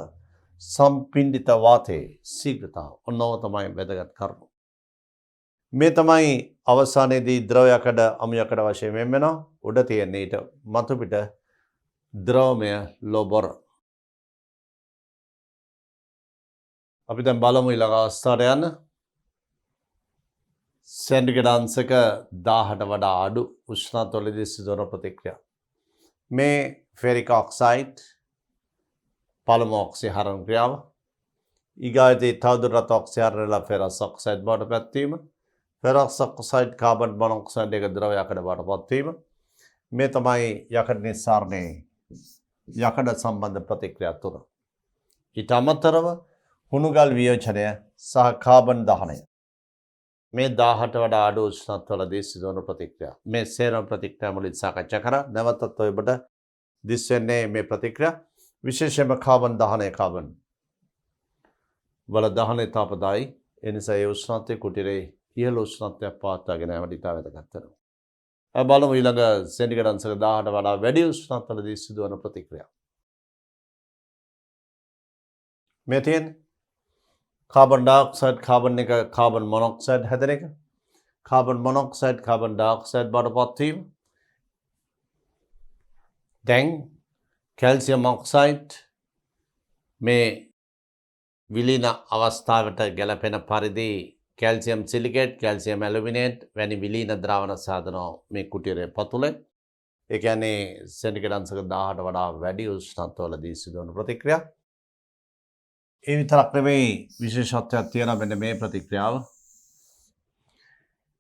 සම්පින්ඩිත වාතයේ ශීඝ්‍රතාව. ඔන්නව තමයි වැදගත් කරුණු. මේ තමයි අවසානයේදී ද්‍රව යකඩ, අමු යකඩ වශයෙන් වෙන් වෙනවා. උඩ තියෙන ඊට මතු පිට ද්‍රවමය ලෝබර. අපි දැන් බලමු ඊළඟ අවස්ථාවට යන්න. සෙන්ටිග්‍රේඩ් අංශක 1000ට වඩා අඩු උෂ්ණත්වවලදී සිදුවන ප්‍රතික්‍රියා. මේ ෆෙරික් ඔක්සයිඩ් පළමු ඔක්සිහරණ ක්‍රියාව. ඊගායේදී තවදුරටත් ඔක්සිහරණලා ෆෙරස් ඔක්සයිඩ් බවට පත්වීම. ෆෙරස් ඔක්සයිඩ් කාබන් මොනොක්සයිඩ් එක ද්‍රව යකඩ බවට පත්වීම. මේ තමයි යකඩ නිස්සාරණයේ යකඩ සම්බන්ධ ප්‍රතික්‍රියා තුන. ඊට අමතරව හුණුගල් වියෝජනය සහ කාබන් දහනය. මේ 1000ට වඩා අඩු උෂ්ණත්වවලදී සිදුවන ප්‍රතික්‍රියා. මේ සේරම ප්‍රතික්‍රියා මුලින් සාකච්ඡා කරා. නැවතත් ඔබට දිස් වෙන්නේ මේ ප්‍රතික්‍රියා. විශේෂයෙන්ම කාබන් දහනය, කාබන් වල දහනය තාපදායි. ඒ නිසා ඒ උෂ්ණත්වයේ කුටිරේ ඉහළ උෂ්ණත්වයක් පවත්වාගෙන යාමට ඉතා වැදගත් වෙනවා. බලමු ඊළඟ සෙන්ටිග්‍රේඩ් අංශක 1000ට වඩා වැඩි උෂ්ණත්වවලදී සිදුවන ප්‍රතික්‍රියා. මේ තියෙන්නේ කාබන් ඩයොක්සයිඩ්, කාබන් එක කාබන් මොනොක්සයිඩ් හැදෙන එක. කාබන් මොනොක්සයිඩ් කාබන් ඩයොක්සයිඩ් බවට පත්වීම. දැන් කැල්සියම් ඔක්සයිඩ් මේ විලීන අවස්ථාවට ගැලපෙන පරිදි කැල්සියම් සිලිකේට්, කැල්සියම් ඇලුමිනේට් වැනි විලීන ද්‍රාවණ සාධන මේ කුටිරේ පතුලේ ඒ කියන්නේ සෙන්ටිග්‍රේඩ් අංශක 1000ට වඩා වැඩි උෂ්ණත්වවලදී සිදුවන ප්‍රතික්‍රියා. ඒ විතරක් නෙවෙයි විශේෂත්වයක් තියෙනවා මෙන්න මේ ප්‍රතික්‍රියාව.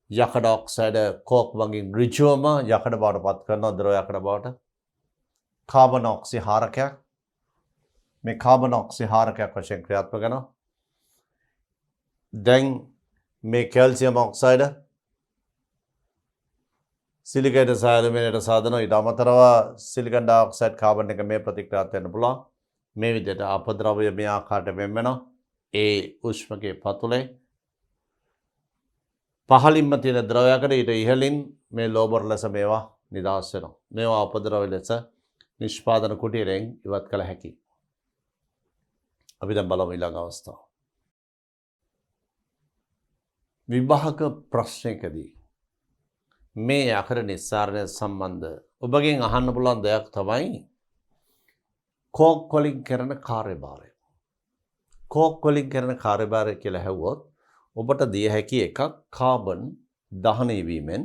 යකඩ ඔක්සයිඩ් කෝක් වගේ ඍජුවම යකඩ බවට පත් කරන ද්‍රව යකඩ බවට. කාබන් ඔක්සිහාරකයක්. මේ කාබන් ඔක්සිහාරකයක් වශයෙන් ක්‍රියාත්මක වෙනවා. දැන් මේ කැල්සියම් ඔක්සයිඩ් සිලිකේට සහ ඇලුමිනේට සාධන ඊට අමතරව සිලිකන් ඩයොක්සයිඩ් කාබන් එක මේ ප්‍රතික්‍රියාවත් වෙන්න පුළුවන්. මේ විදිහට අපද්‍රව්‍ය මේ ආකාරයට වෙන් වෙනවා. ඒ උෂ්මකයේ පතුලේ පහළින්ම තියෙන ද්‍රවයකට ඊට ඉහළින් මේ ලෝබර් ලෙස මේවා නිදහස් වෙනවා. මේවා අපද්‍රව්‍ය ලෙස නිෂ්පාදන කුටීරයෙන් ඉවත් කළ හැකියි. අපි දැන් බලමු ඊළඟ අවස්ථාව. විභාග ප්‍රශ්නයකදී මේ යකඩ නිස්සාරණය සම්බන්ධ ඔබගෙන් අහන්න පුළුවන් දෙයක් තමයි කෝක් වලින් කරන කාර්යභාරය. කෝක් වලින් කරන කාර්යභාරය කියලා ඇහුවොත් ඔබට දිය හැකි එකක් කාබන් දහනය වීමෙන්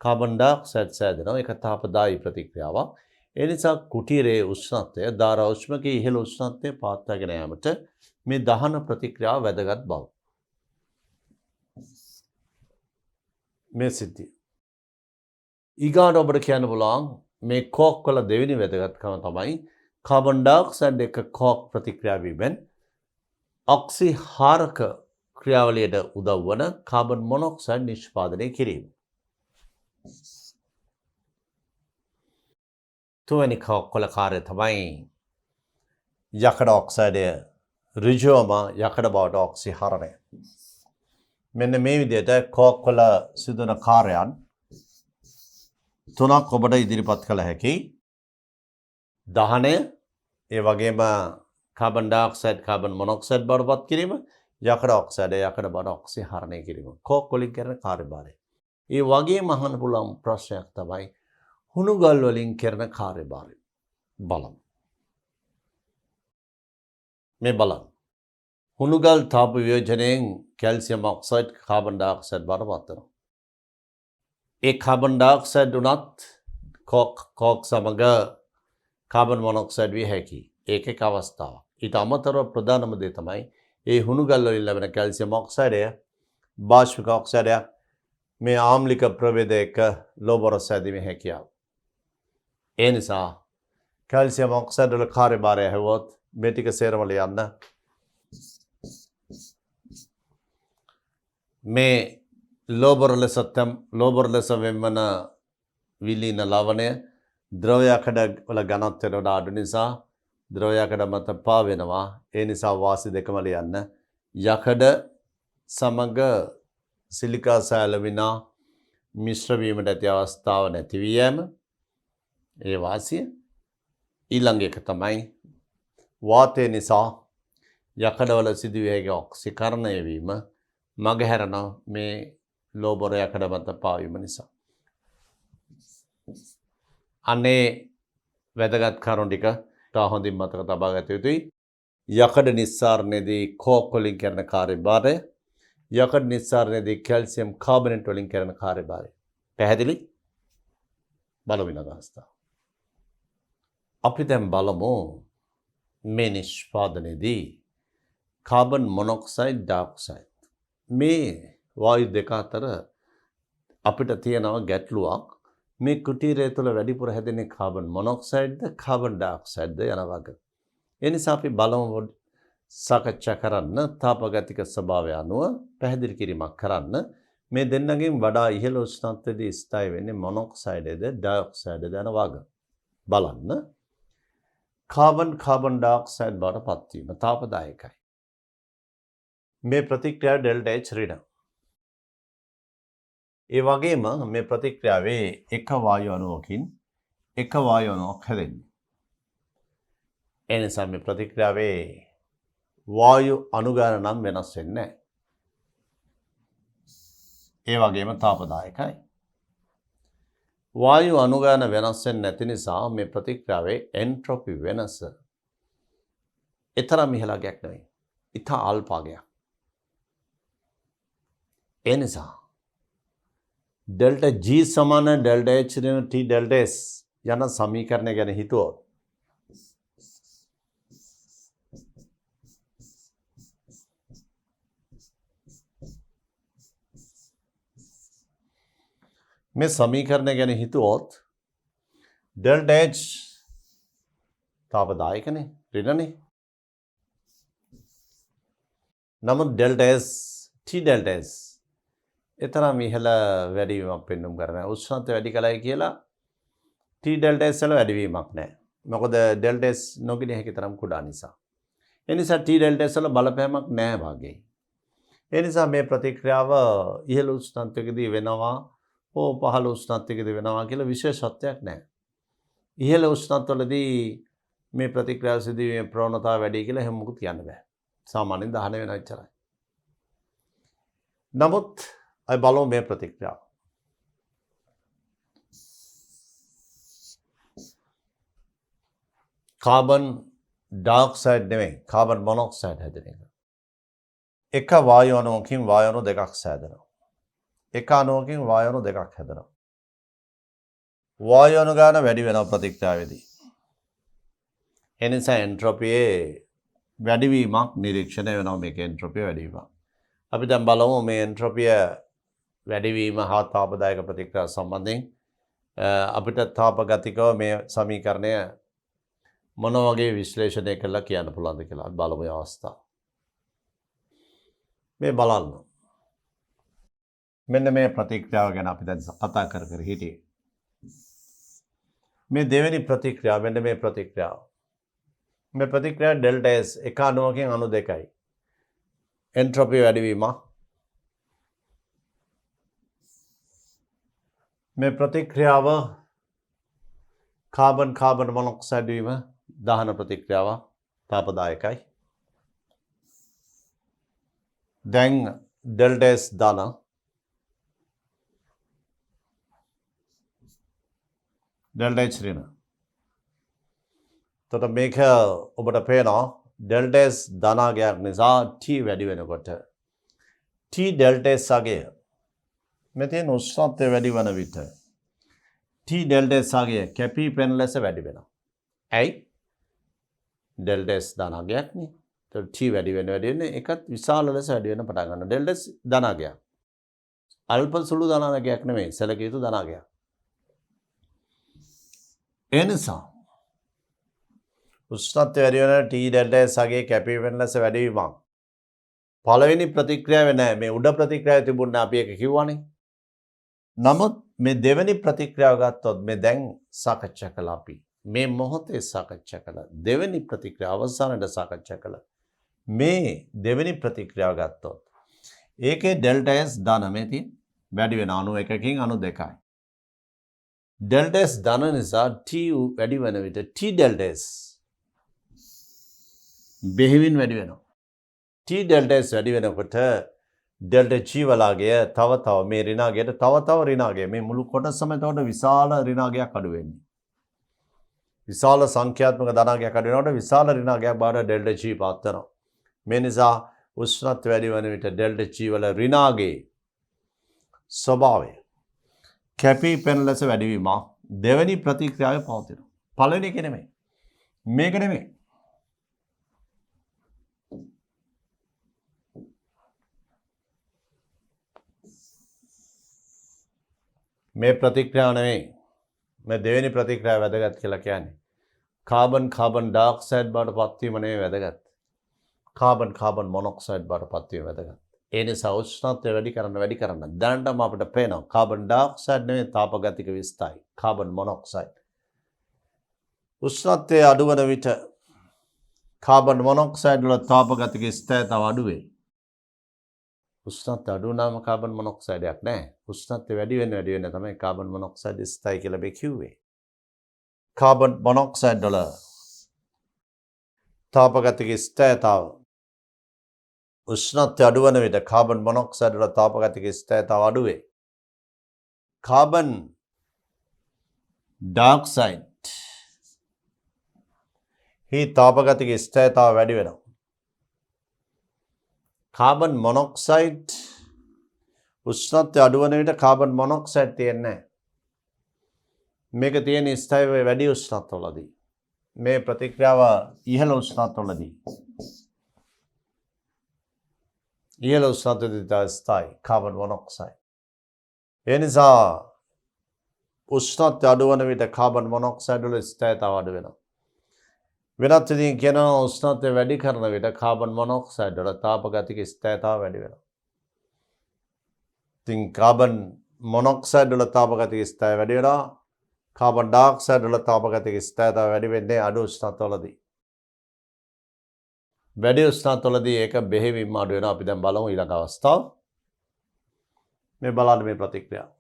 කාබන් ඩයොක්සයිඩ් සෑදෙනවා. ඒක තාපදායී ප්‍රතික්‍රියාවක්. ඒ නිසා කුටීරයේ උෂ්ණත්වය ධාරා උෂ්මකයේ ඉහළ උෂ්ණත්වය පවත්වාගෙන යාමට මේ දහන ප්‍රතික්‍රියාව වැදගත් බව. මේ සිද්ධිය ඊගාට ඔබට කියන්න පුළුවන් මේ කෝක් වල දෙවෙනි වැදගත්කම තමයි කාබන් ඩයොක්සයිඩ් එක කෝක් ප්‍රතික්‍රියා වීමෙන් ඔක්සිහාරක ක්‍රියාවලියට උදව් වන කාබන් මොනොක්සයිඩ් නිෂ්පාදනය කිරීම. තුන්වෙනි කෝක් වල කාර්යය තමයි යකඩ ඔක්සයිඩය ඍජුවම යකඩ බවට ඔක්සිහරණය. මෙන්න මේ විදිහට කෝක් වල සිදුවන කාර්යයන් තුනක් ඔබට ඉදිරිපත් කළ හැකි. දහනය, ඒ වගේම කාබන් ඩයොක්සයිඩ් කාබන් මොනොක්සයිඩ් බවට පත් කිරීම, යකඩ ඔක්සයිඩ් යකඩ බවට ඔක්සිහරණය කිරීම. කෝක් වලින් කරන කාර්යභාරය. ඒ වගේම අහන්න පුළුවන් ප්‍රශ්නයක් තමයි හුණුගල් වලින් කරන කාර්යභාරය. බලමු. මේ බලන්න. හුණුගල් තාප වියෝජනයෙන් කැල්සියම් ඔක්සයිඩ් කාබන් ඩයොක්සයිඩ් බවට පත් වෙනවා. ඒ කාබන් ඩයොක්සයිඩ් උනත් කෝක් සමග කාබන් මොනොක්සයිඩ් විය හැකියි. ඒක එක් අවස්ථාවක්. ඊට අමතරව ප්‍රධානම දේ තමයි ඒ හුණුගල් වලින් ලැබෙන කැල්සියම් ඔක්සයිඩය බාෂ්පික ඔක්සයිඩය මේ ආම්ලික ප්‍රභේදයක ලෝබරස් සෑදීමේ හැකියාව. ඒ නිසා කැල්සියම් ඔක්සයිඩ් වල කාර්යභාරය හැවොත් මේ ටික සේරම ලියන්න. මේ ලෝබර් ලෙස වෙන්වන විලීන ලවණය ද්‍රව යකඩ වල ඝනත්වයට වඩා අඩු නිසා ද්‍රව යකඩ මත පාවෙනවා. ඒ නිසා වාසි දෙකම ලියන්න. යකඩ සමග සිලිකා සහ ඇලුමිනා මිශ්‍ර වීමට ඇති අවස්ථාව නැති වී යෑම. ඒ වාසිය. ඊළඟ එක තමයි වාතය නිසා යකඩවල සිදුවිය හැකි ඔක්සිකරණය වීම මගහැරන මේ ලෝබර යකඩ මත පාවීම නිසා. අනේ වැදගත් කරුණු ටික හොඳින් මතක තබා ගත යුතුයි. යකඩ නිස්සාරණයේදී කෝක් වලින් කරන කාර්යභාරය, යකඩ නිස්සාරණයේදී කැල්සියම් කාබනේට් වලින් කරන කාර්යභාරය. පැහැදිලි? බලමු ඊළඟ අවස්ථාව. අපි දැන් බලමු මේ නිෂ්පාදනයේදී කාබන් මොනොක්සයිඩ් ඩයොක්සයිඩ් මේ වායු දෙක අතර අපිට තියෙනවා ගැටලුවක්. මේ කුටීරය තුළ වැඩිපුර හැදෙන්නේ කාබන් මොනොක්සයිඩ්ද කාබන් ඩයොක්සයිඩ්ද යන වග. ඒ නිසා අපි බලමු සාකච්ඡා කරන්න තාපගතික ස්වභාවය අනුව පැහැදිලි කිරීමක් කරන්න. මේ දෙන්නගෙන් වඩා ඉහළ උෂ්ණත්වයේදී ස්ථායී වෙන්නේ මොනොක්සයිඩ්ද ඩයොක්සයිඩ්ද යන වග. බලන්න. කාබන් ඩයොක්සයිඩ් බවට පත්වීම තාපදායකයි. මේ ප්‍රතික්‍රියාව ඩෙල්ටා H ඍණ. ඒ වගේම මේ ප්‍රතික්‍රියාවේ එක වායු අණුවකින් එක වායු අණුවක් හැදෙන්නේ. ඒ නිසා මේ ප්‍රතික්‍රියාවේ වායු අණු ගාන නම් වෙනස් වෙන්නේ නැහැ. ඒ වගේම තාපදායකයි. වායු අණු ගාන වෙනස් වෙන්නේ නැති නිසා මේ ප්‍රතික්‍රියාවේ එන්ට්‍රොපි වෙනස එතරම් ඉහළක් නෙවෙයි. ඉතා අල්පාගයක්. ඒ නිසා ඩෙල්ටා G සමාන ඩෙල්ටා H ඍණ T ඩෙල්ටා S යන සමීකරණය ගැන හිතුවොත් මේ සමීකරණය ගැන හිතුවොත් ඩෙල්ටා H තාපදායකනේ ඍණනේ. නමුත් delta S T delta S එතරම් ඉහළ වැඩිවීමක් පෙන්නුම් කරනවා. උෂ්ණත්වය වැඩි කලයි කියලා T ඩෙල්ටා S වල වැඩිවීමක් නැහැ. මොකද ඩෙල්ටා S නොගිනිය හැකි තරම් කුඩා නිසා. ඒ නිසා T ඩෙල්ටා S වල බලපෑමක් නැහැ වාගේ. ඒ නිසා මේ ප්‍රතික්‍රියාව ඉහළ උෂ්ණත්වයකදී වෙනවා හෝ පහළ උෂ්ණත්වයකදී වෙනවා කියලා විශේෂත්වයක් නැහැ. ඉහළ උෂ්ණත්වවලදී මේ ප්‍රතික්‍රියාව සිදුවීමේ ප්‍රවණතාව වැඩි කියලා එහෙම මොකුත් කියන්න බෑ. සාමාන්‍යයෙන් දහන වෙනවා එච්චරයි. නමුත් අය බලමු මේ ප්‍රතික්‍රියාව. කාබන් ඩයොක්සයිඩ් නෙමෙයි කාබන් මොනොක්සයිඩ් හැදෙන එක. එක වායු අණුවකින් වායු අණු දෙකක් සෑදෙනවා. එක අණුවකින් වායු අණු දෙකක් හැදෙනවා. වායු අණු ගාන වැඩි වෙනවා ප්‍රතික්‍රියාවේදී. ඒ නිසා එන්ට්‍රොපියේ වැඩිවීමක් නිරීක්ෂණය වෙනවා. මේක එන්ට්‍රොපිය වැඩිවීමක්. අපි දැන් බලමු මේ එන්ට්‍රොපිය වැඩිවීම හා තාපදායක ප්‍රතික්‍රියාව සම්බන්ධයෙන් අපිට තාපගතිකව මේ සමීකරණය මොන වගේ විශ්ලේෂණය කරලා කියන්න පුළුවන්ද කියලා බලමු මේ අවස්ථාව. මේ බලන්න. මෙන්න මේ ප්‍රතික්‍රියාව ගැන අපි දැන් කතා කර හිටියේ. මේ දෙවෙනි ප්‍රතික්‍රියාව මෙන්න මේ ප්‍රතික්‍රියාව. මේ ප්‍රතික්‍රියාව ඩෙල්ටා S එක අණුවකින් අණු දෙකයි. එන්ට්‍රොපි වැඩිවීම. මේ ප්‍රතික්‍රියාව කාබන් මොනොක්සයිඩ් වීම දහන ප්‍රතික්‍රියාව තාපදායකයි. දැන් ඩෙල්ටා S දාන ඩෙල්ටා H ඍණ. එතකොට මේක ඔබට පේනවා ඩෙල්ටා S ධනාගයක් නිසා T වැඩි වෙනකොට T ඩෙල්ටා S අගය මෙතන උෂ්ණත්වය වැඩි වන විට T ඩෙල්ටා S අගය කැපී පෙනෙන ලෙස වැඩි වෙනවා. ඇයි? ඩෙල්ටා S ධනාගයක් නේ. එතකොට T වැඩි වෙන්නේ ඒකත් විශාල ලෙස වැඩි වෙන පටන් ගන්නවා. Delta S ධනාගයක්. අල්ප සුළු ධනාගයක් නෙමෙයි සැලකිය යුතු ධනාගයක්. ඒ නිසා උෂ්ණත්වය වැඩි වෙන T ඩෙල්ටා S අගයේ කැපී පෙනෙන ලෙස වැඩිවීමක්. පළවෙනි ප්‍රතික්‍රියාවේ නෑ මේ උඩ ප්‍රතික්‍රියාවේ තිබුණේ අපි ඒක කිව්වනේ. නමුත් මේ දෙවෙනි ප්‍රතික්‍රියාව ගත්තොත් මේ දැන් සාකච්ඡා කළා අපි. මේ මොහොතේ සාකච්ඡා කළා. දෙවෙනි ප්‍රතික්‍රියාව අවසානයේ සාකච්ඡා කළා. මේ දෙවෙනි ප්‍රතික්‍රියාව ගත්තොත් ඒකේ ඩෙල්ටා S ධන මේ තියෙන වැඩි වෙන අණු එකකින් අණු දෙකයි. ඩෙල්ටා S ධන නිසා T වැඩි වෙන විට T ඩෙල්ටා S බෙහෙවින් වැඩි වෙනවා. T ඩෙල්ටා S වැඩි වෙනකොට ඩෙල්ටා G වලගේ තව මේ ඍණාගයට තව ඍණාගය මේ මුළු කොටසම එතකොට විශාල ඍණාගයක් අඩු වෙන්නේ. විශාල සංඛ්‍යාත්මක ධනාගයක් අඩු වෙනකොට විශාල ඍණාගයක් බාහිර ඩෙල්ටා G පාත් වෙනවා. මේ නිසා උෂ්ණත්වය වැඩි වෙන විට ඩෙල්ටා G වල ඍණාගයේ ස්වභාවය කැපී පෙනෙන ලෙස වැඩිවීම දෙවෙනි ප්‍රතික්‍රියාවේ පවතිනවා. පළවෙනි එක නෙමෙයි. මේක නෙමෙයි. මේ ප්‍රතික්‍රියාව නෙමෙයි. මේ දෙවෙනි ප්‍රතික්‍රියාව වැදගත් කියලා කියන්නේ. කාබන් ඩයොක්සයිඩ් බවට පත්වීම නෙමෙයි වැදගත්. කාබන් මොනොක්සයිඩ් බවට පත්වීම වැදගත්. ඒ නිසා උෂ්ණත්වය වැඩි කරන්න දැනටම අපිට පේනවා කාබන් ඩයොක්සයිඩ් නෙමෙයි තාපගතික විස්තයි. Carbon monoxide. උෂ්ණත්වය අඩු වන විට කාබන් මොනොක්සයිඩ් වල තාපගතික ස්ථායතාව අඩු වෙයි. උෂ්ණත්වය අඩු වුණාම කාබන් මොනොක්සයිඩයක් නැහැ. උෂ්ණත්වය වැඩි වෙන තමයි කාබන් මොනොක්සයිඩ් ස්ථායි කියලා අපි කිව්වේ. කාබන් මොනොක්සයිඩ් වල තාපගතික ස්ථායතාව උෂ්ණත්වය අඩු වන විට කාබන් මොනොක්සයිඩ් වල තාපගතික ස්ථායතාව අඩු වේ. කාබන් ඩයොක්සයිඩ් හි තාපගතික ස්ථායතාව වැඩි වෙනවා. කාබන් මොනොක්සයිඩ් උෂ්ණත්වය අඩු වන විට කාබන් මොනොක්සයිඩ් තියෙන්නේ නැහැ. මේක තියෙන ස්ථායීව වැඩි උෂ්ණත්වවලදී. මේ ප්‍රතික්‍රියාව ඉහළ උෂ්ණත්වවලදී. ඉහළ උෂ්ණත්වයේදී ස්ථායී කාබන් මොනොක්සයිඩ්. ඒ නිසා උෂ්ණත්වය අඩු වන විට කාබන් මොනොක්සයිඩ් වල ස්ථායීතාව අඩු වෙනවා. වෙනත් විදිහකින් කියනවා උෂ්ණත්වය වැඩි කරන විට කාබන් මොනොක්සයිඩ් වල තාපගතික ස්ථායීතාව වැඩි වෙනවා. ඉතින් කාබන් මොනොක්සයිඩ් වල තාපගතික ස්ථායී වැඩි වෙනවා. කාබන් ඩයොක්සයිඩ් වල තාපගතික ස්ථායීතාව වැඩි වෙන්නේ අඩු උෂ්ණත්වවලදී. වැඩි උෂ්ණත්වවලදී ඒක බෙහෙවින්ම අඩු වෙනවා. අපි දැන් බලමු ඊළඟ අවස්ථාව. මේ බලන්න මේ ප්‍රතික්‍රියාව.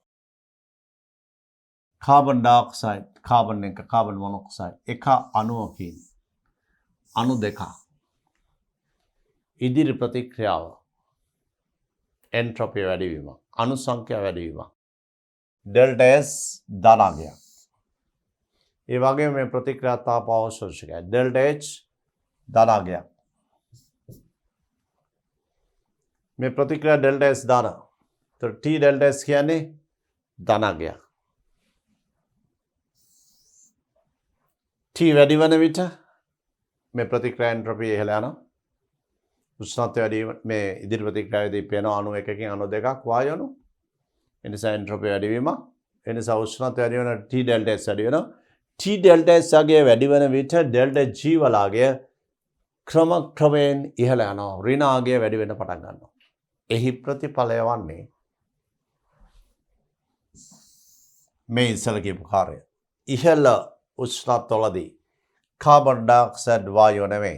කාබන් ඩයොක්සයිඩ් කාබන් එක කාබන් මොනොක්සයිඩ් එක අණුවකින් අණු දෙක ඉදිරි ප්‍රතික්‍රියාව එන්ට්‍රොපිය වැඩි වීම අණු සංඛ්‍යාව වැඩි වීම ඩෙල්ටා S ධනාගයක්. ඒ වගේම මේ ප්‍රතික්‍රියා තාප අවශෝෂකයි ඩෙල්ටා H ධනාගයක්. මේ ප්‍රතික්‍රියා ඩෙල්ටා S ධන. તો T ඩෙල්ටා S කියන්නේ ධනාගයක්. T වැඩි වන විට මේ ප්‍රතික්‍රියා එන්ට්‍රොපිය ඉහළ යනවා. උෂ්ණත්වය වැඩි මේ ඉදිරි ප්‍රතික්‍රියාවේදී පේන අණු එකකින් අණු දෙකක් වායු අණු. ඒ නිසා එන්ට්‍රොපිය වැඩි වීම. ඒ නිසා උෂ්ණත්වය වැඩි වෙන T ඩෙල්ටා S වැඩි වෙනවා. T ඩෙල්ටා S අගය වැඩි වෙන විට ඩෙල්ටා G වල අගය ක්‍රමයෙන් ඉහළ යනවා. ඍණ අගය වැඩි වෙන්න පටන් ගන්නවා. එහි ප්‍රතිඵලය වන්නේ මේ ඉස්සල කියපු කාර්යය. ඉහළ උෂ්ණත්වවලදී කාබන් ඩයොක්සයිඩ් වායුව නෙමෙයි.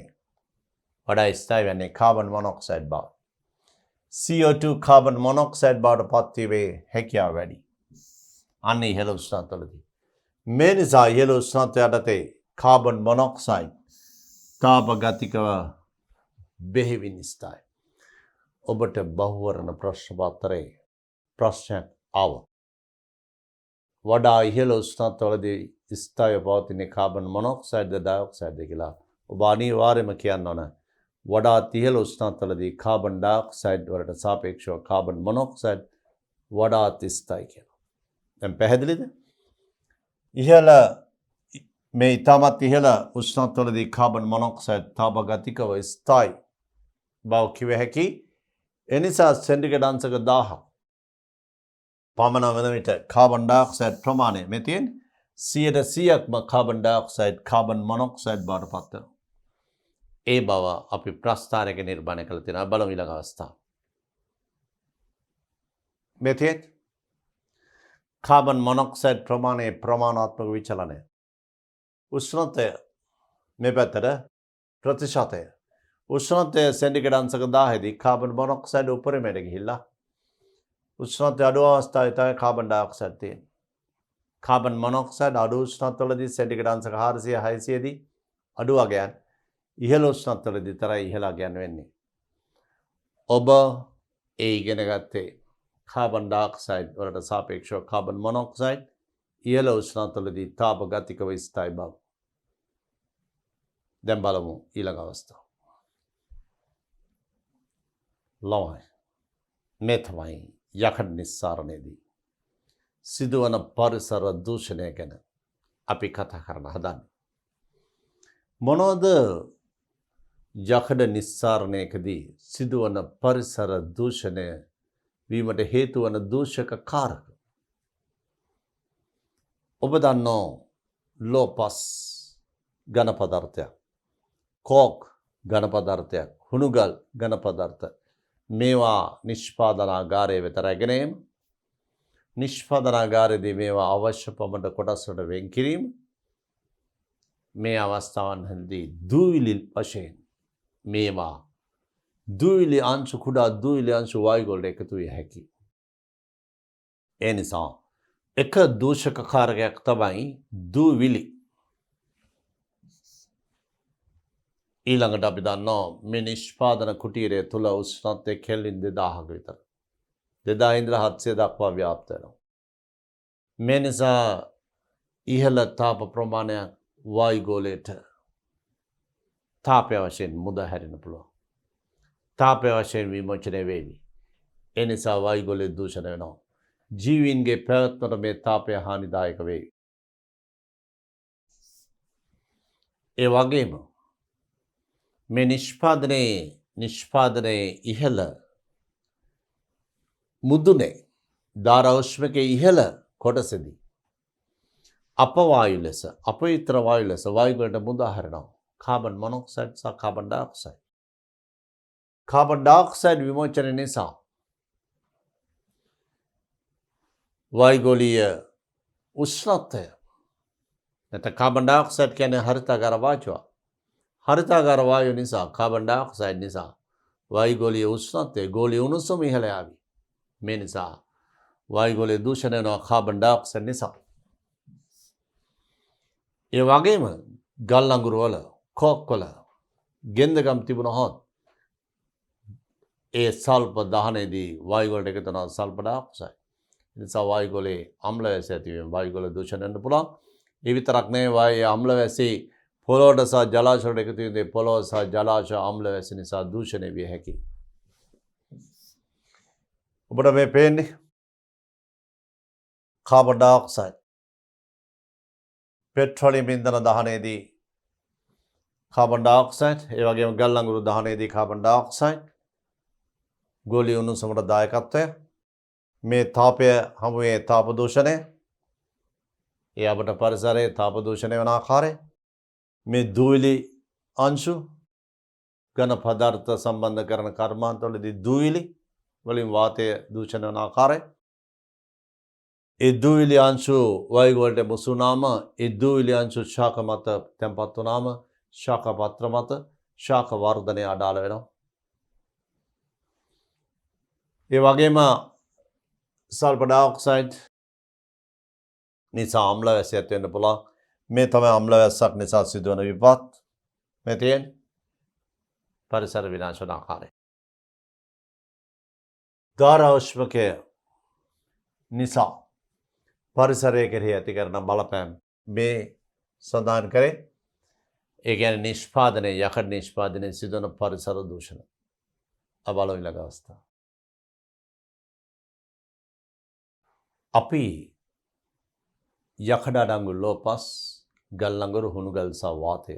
වඩා ස්ථායී වෙන්නේ කාබන් මොනොක්සයිඩ් බව. CO2 කාබන් මොනොක්සයිඩ් බවට පත්වීමේ හැකියාව වැඩි. අන්න ඉහළ උෂ්ණත්වවලදී. මේ නිසා ඉහළ උෂ්ණත්වය යටතේ කාබන් මොනොක්සයිඩ් තාපගතිකව බෙහෙවින් ස්ථායී. ඔබට බහුවර්ණ ප්‍රශ්න පත්‍රයේ ප්‍රශ්නයක් ආවොත් වඩා ඉහළ උෂ්ණත්වවලදී ස්ථායීව පවතින කාබන් මොනොක්සයිඩ් ඩයොක්සයිඩ් කියලා ඔබ අනිවාර්යයෙන්ම කියන්න ඕන. වඩා ඉහළ උෂ්ණත්වවලදී කාබන් ඩයොක්සයිඩ් වලට සාපේක්ෂව කාබන් මොනොක්සයිඩ් වඩා ස්ථායී කියලා. දැන් පැහැදිලිද? ඉහළ මේ ඊටමත් ඉහළ උෂ්ණත්වවලදී කාබන් මොනොක්සයිඩ් තාපගතිකව ස්ථායී බව කිව හැකි. එනිසා සෙන්ටිග්‍රේඩ් අංශක 1000 පමණ වන විට කාබන් ඩයොක්සයිඩ් ප්‍රමාණය මේ තියෙන 100%ක්ම කාබන් ඩයොක්සයිඩ් කාබන් මොනොක්සයිඩ් බවට පත් වෙනවා. ඒ බව අපි ප්‍රස්ථාරයක නිර්මාණය කළ තියෙනවා. බලමු ඊළඟ අවස්ථාව. මේ තියෙන කාබන් මොනොක්සයිඩ් ප්‍රමාණයේ ප්‍රමාණාත්මක විචලනය. උෂ්ණත්වය මේ පැත්තට ප්‍රතිශතය. උෂ්ණත්වය සෙන්ටිග්‍රේඩ් අංශක 1000 දී කාබන් මොනොක්සයිඩ් උපරිමයට ගිහිල්ලා උෂ්ණත්වය අඩු අවස්ථාවේ තමයි කාබන් ඩයොක්සයිඩ් තියෙන්නේ. කාබන් මොනොක්සයිඩ් අඩු උෂ්ණත්වවලදී සෙන්ටිග්‍රේඩ් අංශක 400 600 දී අඩු අගයන් ඉහළ උෂ්ණත්වවලදී තරයි ඉහළ අගයන් වෙන්නේ. ඔබ ඒ ඉගෙන ගත්තේ කාබන් ඩයොක්සයිඩ් වලට සාපේක්ෂව කාබන් මොනොක්සයිඩ් ඉහළ උෂ්ණත්වවලදී තාපගතිකව ස්ථායී බව. දැන් බලමු ඊළඟ අවස්ථාව. ළමයි මේ තමයි යකඩ නිස්සාරණයේදී සිදුවන පරිසර දූෂණය ගැන අපි කතා කරන්න හදන්නේ. මොනවද යකඩ නිස්සාරණයකදී සිදුවන පරිසර දූෂණය වීමට හේතු වන දූෂක කාරක? ඔබ දන්නෝ ලෝපස් ඝන පදාර්ථයක්, කෝක් ඝන පදාර්ථයක්, හුණුගල් ඝන පදාර්ථ මේවා නිෂ්පාදනාගාරයේ වෙත රැගෙන ඒම, නිෂ්පාදනාගාරයේදී මේවා අවශ්‍ය පමණ කොටස් වලට වෙන් කිරීම, මේ අවස්ථාවන්හිදී දූවිලි වශයෙන් මේවා දූවිලි අංශු කුඩා දූවිලි අංශු වායු වලට එකතු විය හැකියි. ඒ නිසා එක දූෂක කාරකයක් තමයි දූවිලි. ඊළඟට අපි දන්නවා මේ නිෂ්පාදන කුටීරය තුළ උෂ්ණත්වය කෙල්වින් 2000ක විතර. 2000 ඉඳලා 700 දක්වා ව්‍යාප්ත වෙනවා. මේ නිසා ඉහළ තාප ප්‍රමාණයක් වායු ගෝලයට තාපය වශයෙන් මුද හැරෙන්න පුළුවන්. තාපය වශයෙන් විමෝචනය වේවි. ඒ නිසා වායුගෝලයේ දූෂණය වෙනවා. ජීවීන්ගේ පැවැත්මට මේ තාපය හානිදායක වේවි. ඒ වගේම මේ නිෂ්පාදනයේ ඉහළ මුදුනේ ධාරාඋෂ්මකයේ ඉහළ කොටසදී අපවායු ලෙස අපවිත්‍ර වායු ලෙස වායුගලට මුදා හරිනවා. කාබන් මොනොක්සයිඩ් සහ කාබන් ඩයොක්සයිඩ්. කාබන් ඩයොක්සයිඩ් විමෝචනය නිසා වායුගෝලීය උෂ්ණත්වය නැත්නම් කාබන් ඩයොක්සයිඩ් කියන්නේ හරිතාගාර වායුව. හරිතාගාර වායුව නිසා කාබන් ඩයොක්සයිඩ් නිසා වායුගෝලීය උෂ්ණත්වය ගෝලීය උණුසුම ඉහළ යාවි. මේ නිසා වායුගෝලීය දූෂණය වෙනවා කාබන් ඩයොක්සයිඩ් නිසා. ඒ වගේම ගල් අඟුරු වල කෝක් වල ගෙන්දගම් තිබුණහොත් ඒ සල්ප දහනයේදී වායුගෝලයට එකතු වෙනවා සල්ප ඩයොක්සයිඩ්. ඒ නිසා වායුගෝලයේ අම්ල වැසි ඇති වීම වායුගෝල දූෂණය වෙන්න පුළුවන්. ඒ විතරක් නෙවෙයි වායුවේ අම්ල වැසි පොළොවට සහ ජලාශවලට එකතු වීමේ පොළොව සහ ජලාශ අම්ල වැසි නිසා දූෂණය විය හැකියි. ඔබට මේ පේන්නේ කාබන් ඩයොක්සයිඩ් පෙට්‍රෝලියම් ඉන්ධන දහනයේදී කාබන් ඩයොක්සයිඩ් ඒ වගේම ගල් අඟුරු දහනයේදී කාබන් ඩයොක්සයිඩ් ගෝලීය උණුසුමට දායකත්වය මේ තාපය හමුවේ තාප දූෂණය ඒ අපට පරිසරයේ තාප දූෂණය වන ආකාරය මේ දූවිලි අංශු ඝන පදාර්ථ සම්බන්ධ කරන කර්මාන්තවලදී දූවිලි වලින් වාතය දූෂණය වන ආකාරය ඒ දූවිලි අංශු වායුගෝලයට මුසු වුණාම ඒ දූවිලි අංශු ශාක මත තැන්පත් වුණාම ශාක පත්‍ර මත ශාක වර්ධනය අඩාල වෙනවා. ඒ වගේම සල්ෆර් ඩයොක්සයිඩ් නිසා අම්ල වැසි ඇති වෙන්න පුළුවන්. මේ තමයි අම්ල වැස්සක් නිසා සිදුවන විපත්. මේ තියෙන්නේ පරිසර විනාශ වන ආකාරය. ධාරාඋෂ්මකය නිසා පරිසරය කෙරෙහි ඇති කරන බලපෑම් මේ සඳහන් කරේ. ඒ කියන්නේ නිෂ්පාදනයේ යකඩ නිෂ්පාදනයේ සිදුවන පරිසර දූෂණ. අබලෝ ඊළඟ අවස්ථාව. අපි යකඩ අඩංගු ලෝපස් ගල් අඟුරු හුණුගල් සහ වාතය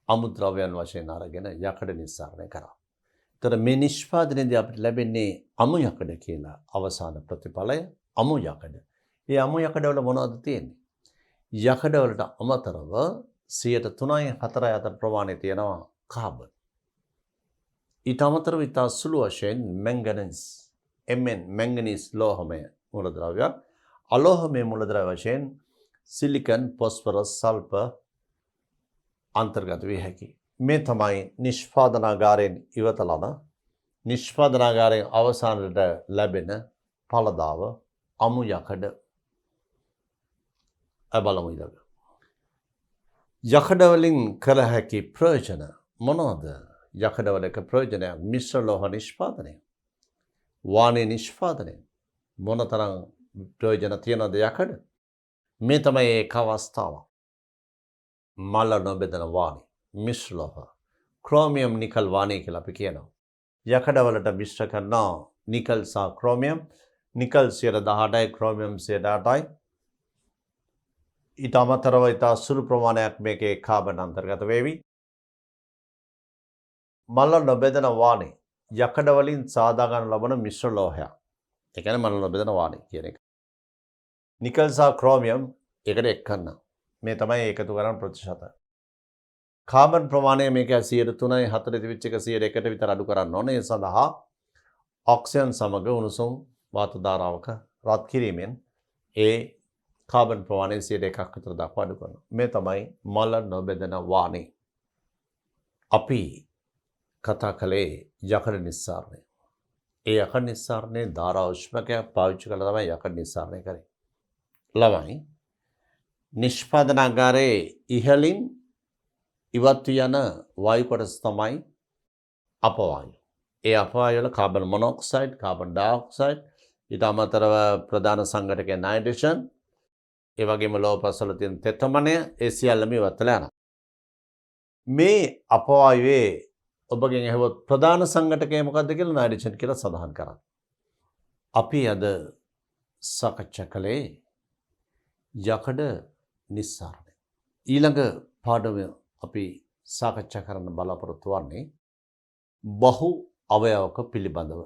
අමුද්‍රව්‍යයන් වශයෙන් අරගෙන යකඩ නිස්සාරණය කරා. ඒතර මේ නිෂ්පාදනයේදී අපිට ලැබෙන්නේ අමු යකඩ කියලා අවසාන ප්‍රතිඵලය අමු යකඩ. ඒ අමු යකඩ වල මොනවද තියෙන්නේ? යකඩ වලට අමතරව 3.4 අතර ප්‍රමාණය තියෙනවා කාබන්. ඊට අමතරව ඉතා සුළු වශයෙන් මැංගනීස් මැංගනීස් ලෝහමය මූලද්‍රව්‍යයක්. අලෝහමය මූලද්‍රව්‍ය වශයෙන් සිලිකන් ෆොස්ෆරස් සල්ෆර් අන්තර්ගත විය හැකියි. මේ තමයි නිෂ්පාදනාගාරයෙන් ඉවත ලන නිෂ්පාදනාගාරයෙන් අවසානට ලැබෙන ඵලදාව අමු යකඩ. බලමු ඊළඟ. යකඩ වලින් කළ හැකි ප්‍රයෝජන මොනවාද? යකඩ වලක ප්‍රයෝජනයක් මිශ්‍ර ලෝහ නිෂ්පාදනය, වාණි නිෂ්පාදනය. මොනතරම් ප්‍රයෝජන තියනවද යකඩ? මේ තමයි ඒක අවස්ථාව. මල නොබෙදෙන වාණි මිශ්‍ර ලෝහ ක්‍රෝමියම් නිකල් වාණි කියලා අපි කියනවා. යකඩ වලට මිශ්‍ර කරනවා නිකල් සහ ක්‍රෝමියම්. නිකල් 18යි ක්‍රෝමියම් 18යි. ඊට අමතරව ඉතා සුළු ප්‍රමාණයක් මේකේ කාබන් අන්තර්ගත වේවි. මල නොබෙදෙන වාණි යකඩ වලින් සාදා ගන්න ලබන මිශ්‍ර ලෝහයක්. ඒ කියන්නේ මල නොබෙදෙන වාණි කියන එක. නිකල් සහ ක්‍රෝමියම් එකට එක්කන්න. මේ තමයි එකතු කරන ප්‍රතිශතය. කාබන් ප්‍රමාණය මේක 3යි 4 තිබිච්ච එක 100කට විතර අඩු කරන්න ඕනේ. ඒ සඳහා ඔක්සිජන් සමග උණුසුම් වාත ධාරාවක රත් කිරීමෙන් ඒ කාබන් ප්‍රමාණය 101ක් විතර දක්වා අඩු කරනවා. මේ තමයි මල නොබෙදෙන වාණි. අපි කතා කළේ යකඩ නිස්සාරණය. ඒ යකඩ නිස්සාරණයේ ධාරාඋෂ්මකයක් පාවිච්චි කරලා තමයි යකඩ නිස්සාරණය කරේ. ළමයි නිෂ්පාදනාගාරයේ ඉහළින් ඉවත් යන වායු කොටස තමයි අපවායු. ඒ අපවායු වල කාබන් මොනොක්සයිඩ්, කාබන් ඩයොක්සයිඩ්, ඊට අමතරව ප්‍රධාන සංඝටකය නයිට්‍රජන්, ඒ වගේම ලෝහපස් වල තියෙන තෙතමනය, ඒ සියල්ලම ඉවත් වෙලා යනවා. මේ අපවායුවේ ඔබගෙන් ඇහුවොත් ප්‍රධාන සංඝටකය මොකක්ද කියලා නයිඩ්‍රජන් කියලා සඳහන් කරන්න. අපි අද සාකච්ඡා කළේ යකඩ නිස්සාරණය. ඊළඟ පාඩම අපි සාකච්ඡා කරන්න බලාපොරොත්තු වන්නේ බහු අවයවක පිළිබඳව.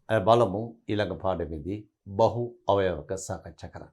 බලමු ඊළඟ පාඩමේදී බහු අවයවක සාකච්ඡා කරන්න.